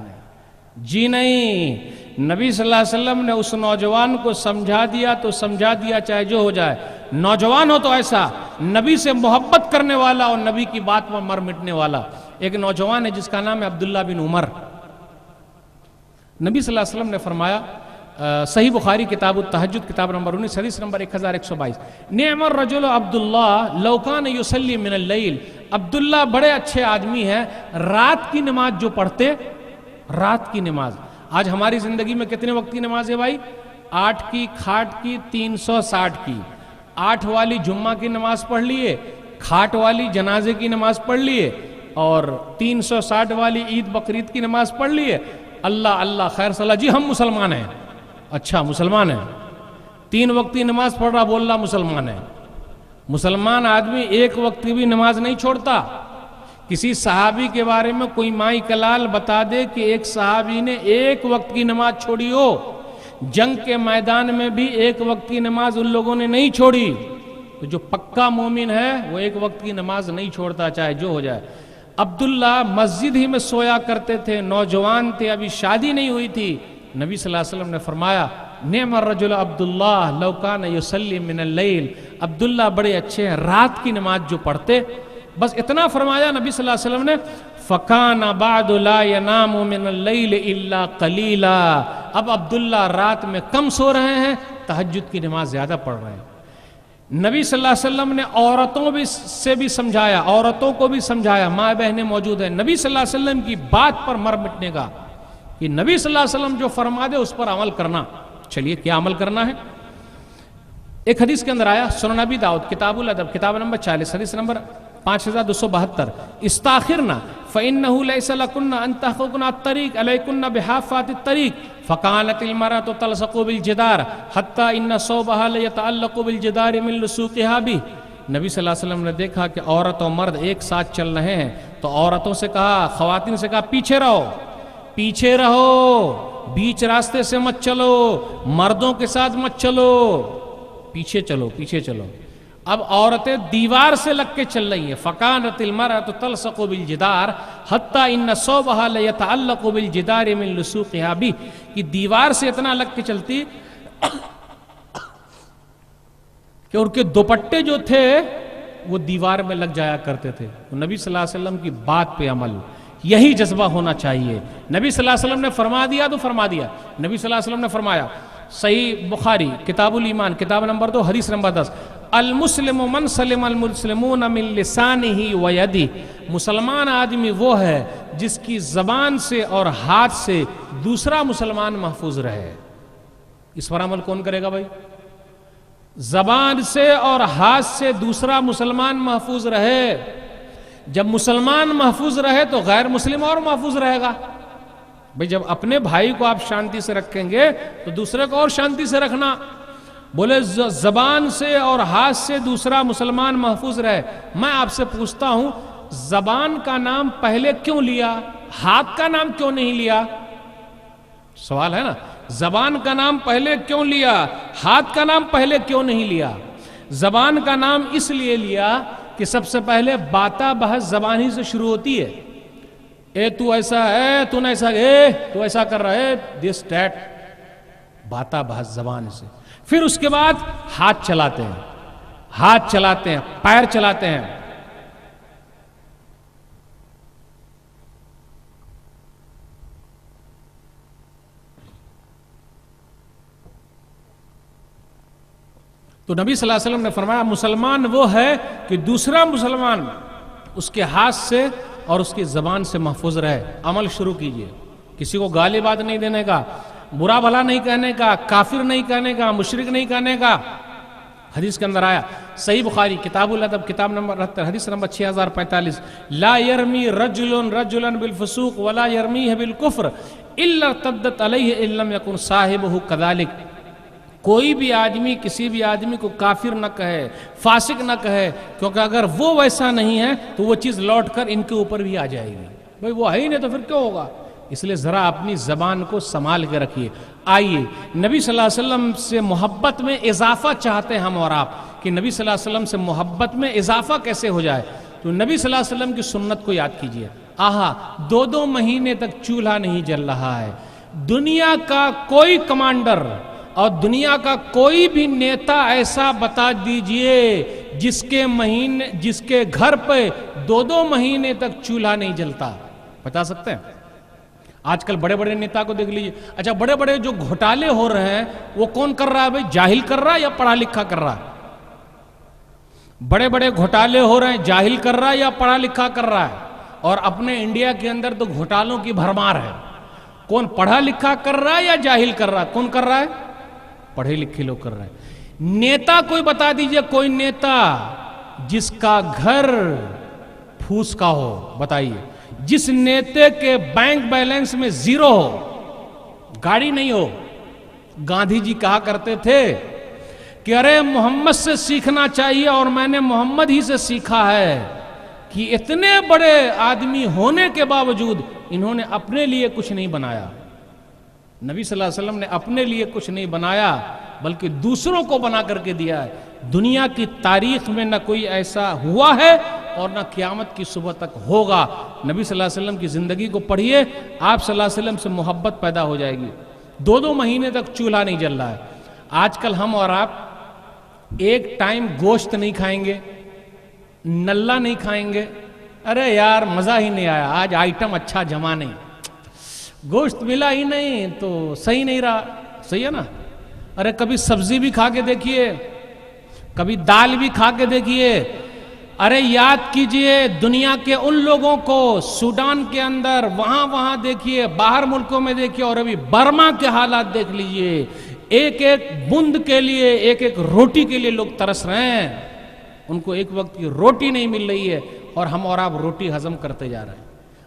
جی نہیں. نبی صلی اللہ علیہ وسلم نے اس نوجوان کو سمجھا دیا تو سمجھا دیا، چاہے جو ہو جائے. نوجوان ہو تو ایسا نبی سے محبت کرنے والا اور نبی کی بات پر مر مٹنے والا. ایک نوجوان ہے جس کا نام ہے عبداللہ بن عمر. نبی صلی اللہ علیہ وسلم نے فرمایا، صحیح بخاری کتاب التہجد کتاب نمبر 19 حدیث نمبر 1122، نعم الرجل عبداللہ لو کان یصلی من اللیل. عبداللہ بڑے اچھے آدمی ہیں، رات کی نماز جو پڑھتے. رات کی نماز. آج ہماری زندگی میں کتنے وقت کی نماز ہے بھائی؟ 8 کی، کھاٹ کی 360 کی. 8 والی جمعہ کی نماز پڑھ لیے، کھاٹ والی جنازے کی نماز پڑھ لیے، اور 360 والی عید بقرعید کی نماز پڑھ لیے. اللہ اللہ خیر صلاح. جی ہم مسلمان ہیں. اچھا مسلمان ہیں، 3 وقت کی نماز پڑھ رہا، بول رہا مسلمان ہے. مسلمان آدمی ایک وقت کی بھی نماز نہیں چھوڑتا. کسی صحابی کے بارے میں کوئی مائی کلال بتا دے کہ ایک صحابی نے ایک وقت کی نماز چھوڑی ہو. جنگ کے میدان میں بھی ایک وقت کی نماز ان لوگوں نے نہیں چھوڑی. تو جو پکا مومن ہے وہ ایک وقت کی نماز نہیں چھوڑتا چاہے جو ہو جائے۔ عبداللہ مسجد ہی میں سویا کرتے تھے، نوجوان تھے، ابھی شادی نہیں ہوئی تھی۔ نبی صلی اللہ علیہ وسلم نے فرمایا نعم الرجل عبداللہ لو کان یصلی من اللیل، عبداللہ بڑے اچھے ہیں رات کی نماز جو پڑھتے۔ بس اتنا فرمایا نبی صلی اللہ علیہ وسلم نے، فَكَانَ بَعْدُ لَا يَنَامُ مِنَ اللَّيْلِ إِلَّا قَلِيلًا، اب عبداللہ رات میں کم سو رہے ہیں، تہجد کی نماز زیادہ پڑھ رہے ہیں۔ نبی صلی اللہ علیہ وسلم نے عورتوں سے بھی سمجھایا، عورتوں کو بھی سمجھایا، ماں بہنیں موجود ہیں، نبی صلی اللہ علیہ وسلم کی بات پر مر مٹنے کا کہ نبی صلی اللہ علیہ وسلم جو فرما دے اس پر عمل کرنا۔ چلیے کیا عمل کرنا ہے؟ ایک حدیث کے اندر آیا، سنن ابی داؤد کتاب الادب کتاب نمبر 40 حدیث نمبر 5272، استاخرنا فإنه ليس لكن أن تحققن الطريق عليكن بحافات الطريق فكانت المرأة تلصق بالجدار حتى إن صوبها ليتعلق بالجدار من لصوقها به۔ نبی صلی اللہ علیہ وسلم نے دیکھا کہ عورت اور مرد ایک ساتھ چل رہے ہیں تو عورتوں سے کہا، خواتین سے کہا پیچھے رہو، پیچھے رہو، بیچ راستے سے مت چلو، مردوں کے ساتھ مت چلو، پیچھے چلو، پیچھے چلو۔ اب عورتیں دیوار سے لگ کے چل رہی ہیں، فَكَانَتِ الْمَرْأَةُ تَلْصَقُ بِالْجِدَارِ حَتَّى إِنَّ صَوْبَهَا لَيَتَعَلَّقُ بِالْجِدَارِ مِنْ لُصُوقِهَا بِهِ، کہ دیوار سے اتنا لگ کے چلتی کہ ان کے دوپٹے جو تھے وہ دیوار میں لگ جایا کرتے تھے۔ تو نبی صلی اللہ علیہ وسلم کی بات پہ عمل، یہی جذبہ ہونا چاہیے۔ نبی صلی اللہ علیہ وسلم نے فرما دیا تو فرما دیا۔ نبی صلی اللہ علیہ وسلم نے فرمایا، صحیح بخاری کتاب الایمان کتاب نمبر 2 حدیث نمبر 10، المسلم من سلم المسلمون من لسانہ و یدہ، مسلمان آدمی وہ ہے جس کی زبان سے اور ہاتھ سے دوسرا مسلمان محفوظ رہے۔ اس پر عمل کون کرے گا بھائی؟ زبان سے اور ہاتھ سے دوسرا مسلمان محفوظ رہے۔ جب مسلمان محفوظ رہے تو غیر مسلم اور محفوظ رہے گا۔ بھئی جب اپنے بھائی کو آپ شانتی سے رکھیں گے تو دوسرے کو اور شانتی سے رکھنا۔ بولے زبان سے اور ہاتھ سے دوسرا مسلمان محفوظ رہے۔ میں آپ سے پوچھتا ہوں، زبان کا نام پہلے کیوں لیا، ہاتھ کا نام کیوں نہیں لیا؟ سوال ہے نا، زبان کا نام پہلے کیوں لیا، ہاتھ کا نام پہلے کیوں نہیں لیا؟ زبان کا نام اس لیے لیا کہ سب سے پہلے باتا بحث زبان ہی سے شروع ہوتی ہے۔ اے تو ایسا ہے، تو نہ ایسا، اے تو ایسا کر رہا ہے، دس دیٹ، باتا بحث زبان سے۔ پھر اس کے بعد ہاتھ چلاتے ہیں، ہاتھ چلاتے ہیں، پیر چلاتے ہیں۔ تو نبی صلی اللہ علیہ وسلم نے فرمایا مسلمان وہ ہے کہ دوسرا مسلمان اس کے ہاتھ سے اور اس کی زبان سے محفوظ رہے۔ عمل شروع کیجئے، کسی کو گالی بات نہیں دینے کا، برا بھلا نہیں کہنے کا، کافر نہیں کہنے کا، مشرک نہیں کہنے کا۔ حدیث کے اندر آیا صحیح بخاری کتاب الادب کتاب نمبر 78 حدیث نمبر 6045، لا يرمی رجل رجلا بالفسوق ولا يرمیہ بالکفر الا ارتدت علیہ ان لم یکن صاحبہ کذالک۔ کوئی بھی آدمی کسی بھی آدمی کو کافر نہ کہے، فاسق نہ کہے، کیونکہ اگر وہ ویسا نہیں ہے تو وہ چیز لوٹ کر ان کے اوپر بھی آ جائے گی۔ بھئی وہ ہے ہی نہیں تو پھر کیوں ہوگا؟ اس لیے ذرا اپنی زبان کو سنبھال کے رکھیے۔ آئیے نبی صلی اللہ علیہ وسلم سے محبت میں اضافہ چاہتے ہیں ہم اور آپ، کہ نبی صلی اللہ علیہ وسلم سے محبت میں اضافہ کیسے ہو جائے؟ تو نبی صلی اللہ علیہ وسلم کی سنت کو یاد کیجیے۔ آہا 2 مہینے تک چولہا نہیں جل رہا ہے، دنیا کا کوئی کمانڈر اور دنیا کا کوئی بھی نیتا ایسا بتا دیجئے جس کے گھر پہ 2 مہینے تک چولہا نہیں جلتا، بتا سکتے ہیں؟ آج کل بڑے بڑے نیتا کو دیکھ لیجئے۔ اچھا بڑے بڑے جو گھوٹالے ہو رہے ہیں وہ کون کر رہا ہے بھائی؟ جاہل کر رہا ہے یا پڑھا لکھا کر رہا ہے؟ بڑے بڑے گھوٹالے ہو رہے ہیں، جاہل کر رہا ہے یا پڑھا لکھا کر رہا ہے؟ اور اپنے انڈیا کے اندر تو گھوٹالوں کی بھرمار ہے۔ کون پڑھا لکھا کر رہا ہے یا جاہل کر رہا ہے؟ کون کر رہا ہے؟ پڑھے لکھے لوگ کر رہے ہیں۔ نیتا کوئی بتا دیجئے، کوئی نیتا جس کا گھر پھوس کا ہو، بتائیے۔ جس نیتے کے بینک بیلنس میں 0 ہو، گاڑی نہیں ہو۔ گاندھی جی کہا کرتے تھے کہ ارے محمد سے سیکھنا چاہیے، اور میں نے محمد ہی سے سیکھا ہے کہ اتنے بڑے آدمی ہونے کے باوجود انہوں نے اپنے لیے کچھ نہیں بنایا۔ نبی صلی اللہ علیہ وسلم نے اپنے لیے کچھ نہیں بنایا بلکہ دوسروں کو بنا کر کے دیا ہے۔ دنیا کی تاریخ میں نہ کوئی ایسا ہوا ہے اور نہ قیامت کی صبح تک ہوگا۔ نبی صلی اللہ علیہ وسلم کی زندگی کو پڑھیے، آپ صلی اللہ علیہ وسلم سے محبت پیدا ہو جائے گی۔ 2 مہینے تک چولہا نہیں جل رہا ہے۔ آج کل ہم اور آپ ایک ٹائم گوشت نہیں کھائیں گے، نلہ نہیں کھائیں گے، ارے یار مزہ ہی نہیں آیا، آج آئٹم اچھا جمع نہیں، گوشت ملا ہی نہیں تو صحیح نہیں رہا، صحیح ہے نا؟ ارے کبھی سبزی بھی کھا کے دیکھیے، کبھی دال بھی کھا کے دیکھیے۔ ارے یاد کیجئے دنیا کے ان لوگوں کو، سوڈان کے اندر، وہاں دیکھیے، باہر ملکوں میں دیکھیے، اور ابھی برما کے حالات دیکھ لیجئے۔ ایک بوند کے لیے، ایک روٹی کے لیے لوگ ترس رہے ہیں، ان کو ایک وقت کی روٹی نہیں مل رہی ہے، اور ہم اور آپ روٹی ہضم کرتے جا رہے ہیں۔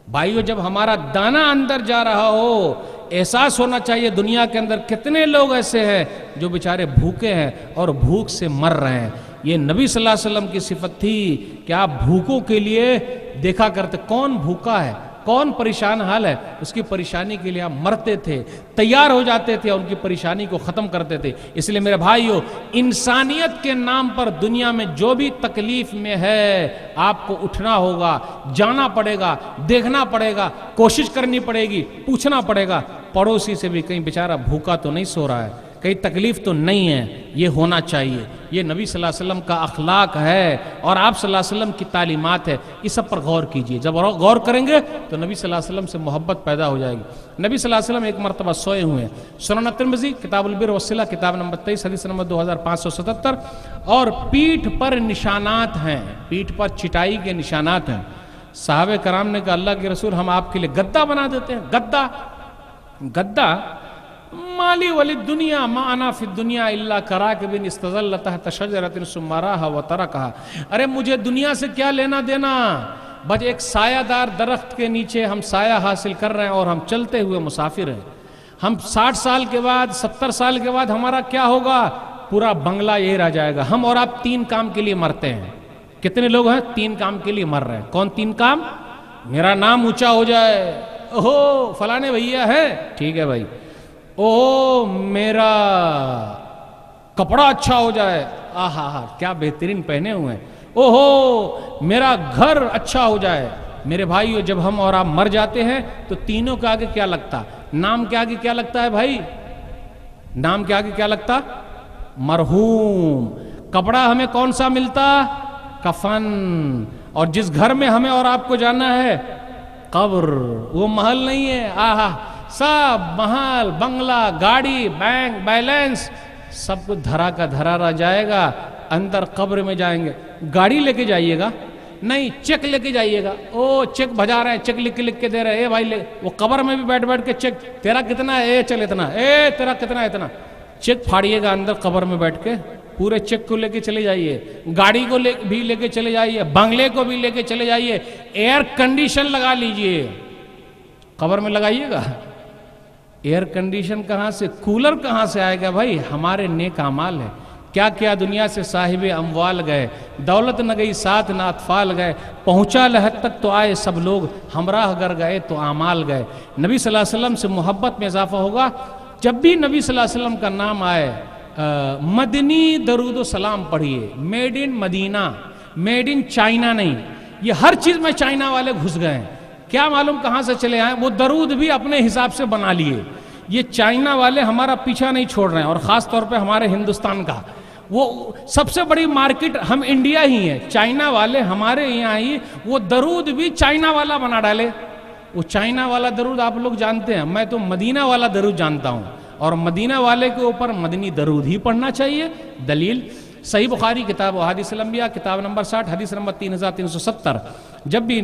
بھائیو، جب ہمارا دانہ اندر جا رہا ہو، احساس ہونا چاہیے دنیا کے اندر کتنے لوگ ایسے ہیں جو بیچارے بھوکے ہیں اور بھوک سے مر رہے ہیں۔ یہ نبی صلی اللہ علیہ وسلم کی صفت تھی کہ آپ بھوکوں کے لیے دیکھا کرتے، کون بھوکا ہے، کون پریشان حال ہے، اس کی پریشانی کے لیے آپ مرتے تھے، تیار ہو جاتے تھے، اور ان کی پریشانی کو ختم کرتے تھے۔ اس لیے میرے بھائیو، انسانیت کے نام پر دنیا میں جو بھی تکلیف میں ہے، آپ کو اٹھنا ہوگا، جانا پڑے گا، دیکھنا پڑے گا، کوشش کرنی پڑے گی، پوچھنا پڑے گا پڑوسی سے بھی کہیں بیچارہ بھوکا تو نہیں سو رہا ہے، کہیں تکلیف تو نہیں ہے، یہ ہونا چاہیے۔ یہ نبی صلی اللہ علیہ وسلم کا اخلاق ہے اور آپ صلی اللہ علیہ وسلم کی تعلیمات ہے، اس سب پر غور کیجئے۔ جب غور کریں گے تو نبی صلی اللہ علیہ وسلم سے محبت پیدا ہو جائے گی۔ نبی صلی اللہ علیہ وسلم ایک مرتبہ سوئے ہوئے ہیں، سنن ترمذی کتاب البر والصلہ کتاب نمبر 23 حدیث نمبر 2577، اور پیٹھ پر نشانات ہیں، پیٹھ پر چٹائی کے نشانات ہیں۔ صحابہ کرام نے کہا اللہ کے رسول، ہم آپ کے لیے گدا بنا دیتے ہیں۔ گدا مالی ولی دنیا ما انا فی الدنیا الا کراکب استظل تحت شجرۃ ثم راها وترکها۔ ارے مجھے دنیا سے کیا لینا دینا، بس ایک سایہ دار درخت کے نیچے ہم سایہ حاصل کر رہے ہیں اور ہم چلتے ہوئے مسافر ہیں۔ ہم 60 سال کے بعد، 70 سال کے بعد ہمارا کیا ہوگا؟ پورا بنگلہ یہ رہ جائے گا۔ ہم اور آپ 3 کام کے لیے مرتے ہیں۔ کتنے لوگ ہیں 3 کام کے لیے مر رہے ہیں؟ کون 3 کام؟ میرا نام اونچا ہو جائے، اوہو فلانے بھیا ہے، ٹھیک ہے بھائی، اوہو میرا کپڑا اچھا ہو جائے، آہا کیا بہترین پہنے ہوئے ہیں، اوہو میرا گھر اچھا ہو جائے۔ میرے بھائیو، جب ہم اور آپ مر جاتے ہیں تو تینوں کے آگے کیا لگتا؟ نام کے آگے کیا لگتا ہے بھائی؟ نام کے آگے کیا لگتا؟ مرحوم۔ کپڑا ہمیں کون سا ملتا؟ کفن۔ اور جس گھر میں ہمیں اور آپ کو جانا ہے، قبر، وہ محل نہیں ہے، آہا سب محل، بنگلہ، گاڑی، بینک بیلنس سب کچھ دھرا کا دھرا رہ جائے گا، اندر قبر میں جائیں گے۔ گاڑی لے کے جائیے گا نہیں، چیک لے کے جائیے گا، او چیک بجا رہے ہیں، چیک لکھ کے دے رہے ہیں، اے بھائی لے، وہ قبر میں بھی بیٹھ کے چیک، تیرا کتنا ہے، اے چل اتنا، اے تیرا کتنا ہے اتنا، چیک پھاڑیے گا اندر قبر میں بیٹھ کے، پورے چیک کو لے کے چلے جائیے، گاڑی کو بھی لے کے چلے جائیے، بنگلے کو بھی لے کے چلے جائیے، ایئر کنڈیشن لگا لیجئے، قبر میں لگائیے گا۔ ایئر کنڈیشن کہاں سے، کولر کہاں سے آئے گا بھائی؟ ہمارے نیک اعمال ہیں۔ کیا کیا دنیا سے صاحب اموال گئے، دولت نہ گئی ساتھ نہ اطفال گئے، پہنچا لحد تک تو آئے سب لوگ، ہمراہ اگر گئے تو اعمال گئے۔ نبی صلی اللہ علیہ وسلم سے محبت میں اضافہ ہوگا، جب بھی نبی صلی اللہ علیہ وسلم کا نام آئے مدنی درود و سلام پڑھیے، made in Madina, made in China نہیں۔ یہ ہر چیز میں چائنا والے گھس گئے ہیں، کیا معلوم کہاں سے چلے آئے، وہ درود بھی اپنے حساب سے بنا لیے۔ یہ چائنا والے ہمارا پیچھا نہیں چھوڑ رہے ہیں، اور خاص طور پہ ہمارے ہندوستان کا، وہ سب سے بڑی مارکیٹ ہم انڈیا ہی ہے، چائنا والے ہمارے یہاں ہی وہ درود بھی چائنا والا بنا ڈالے۔ وہ چائنا والا درود آپ لوگ جانتے ہیں، میں تو مدینہ والا درود جانتا ہوں، اور مدینہ والے کے اوپر مدنی درود ہی پڑھنا چاہیے۔ دلیل صحیح بخاری کتاب احادیث الانبیاء کتاب نمبر 60 حدیث نمبر 3370، جب بھی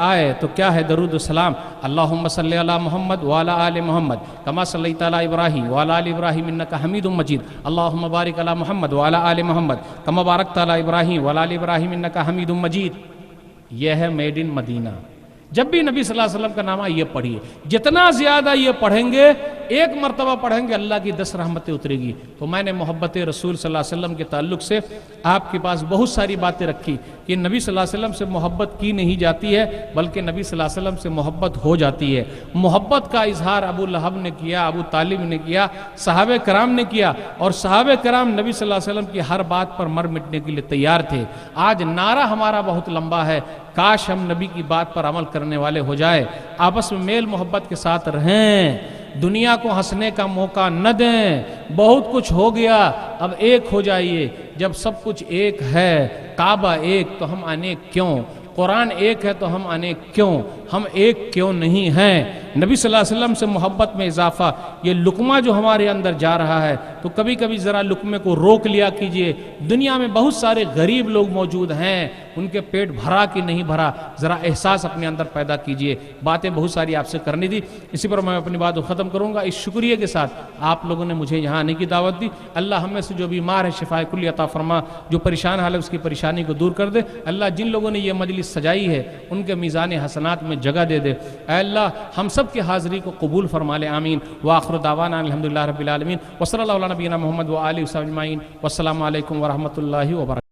آئے تو کیا ہے درود و سلام، اللہم صلی علی محمد وعلی آل محمد کما صلیت علی ابراہیم وعلی آل ابراہیم انکا حمید مجید، اللہم بارک علی محمد وعلی آل محمد کما بارکت علی ابراہیم وعلی آل ابراہیم انکا حمید مجید۔ یہ ہے میڈ ان مدینہ۔ جب بھی نبی صلی اللہ علیہ وسلم کا نام یہ پڑھیے، جتنا زیادہ یہ پڑھیں گے، ایک مرتبہ پڑھیں گے اللہ کی 10 رحمتیں اترے گی۔ تو میں نے محبت رسول صلی اللہ علیہ وسلم کے تعلق سے آپ کے پاس بہت ساری باتیں رکھی کہ نبی صلی اللہ علیہ وسلم سے محبت کی نہیں جاتی ہے، بلکہ نبی صلی اللہ علیہ وسلم سے محبت ہو جاتی ہے۔ محبت کا اظہار ابو لہب نے کیا، ابو طالب نے کیا، صحابہ کرام نے کیا، اور صحابہ کرام نبی صلی اللہ علیہ وسلم کی ہر بات پر مر مٹنے کے لیے تیار تھے۔ آج نعرہ ہمارا بہت لمبا ہے، کاش ہم نبی کی بات پر عمل کرنے والے ہو جائے، آپس میں میل محبت کے ساتھ رہیں، دنیا کو ہنسنے کا موقع نہ دیں۔ بہت کچھ ہو گیا، اب ایک ہو جائیے۔ جب سب کچھ ایک ہے، کعبہ ایک تو ہم انیک کیوں؟ قرآن ایک ہے تو ہم انیک کیوں؟ ہم ایک کیوں نہیں ہیں؟ نبی صلی اللہ علیہ وسلم سے محبت میں اضافہ، یہ لقمہ جو ہمارے اندر جا رہا ہے، تو کبھی کبھی ذرا لقمے کو روک لیا کیجئے۔ دنیا میں بہت سارے غریب لوگ موجود ہیں، ان کے پیٹ بھرا کہ نہیں بھرا، ذرا احساس اپنے اندر پیدا کیجئے۔ باتیں بہت ساری آپ سے کرنی تھی، اسی پر میں اپنی بات کو ختم کروں گا۔ اس شکریہ کے ساتھ آپ لوگوں نے مجھے یہاں آنے کی دعوت دی۔ اللہ ہم میں سے جو بیمار ہے شفا کلی عطا فرما، جو پریشان حال ہے اس کی پریشانی کو دور کر دے۔ اللہ جن لوگوں نے یہ مجلس سجائی ہے ان کے میزان حسنات میں جگہ دے دے۔ اے اللہ ہم سب کی حاضری کو قبول فرما لے، آمین۔ وآخر دعوانا الحمدللہ رب العالمین، وصلی اللہ علی نبینا محمد وآلہ وصحبہ اجمعین، والسلام علیکم ورحمۃ اللہ وبرکاتہ۔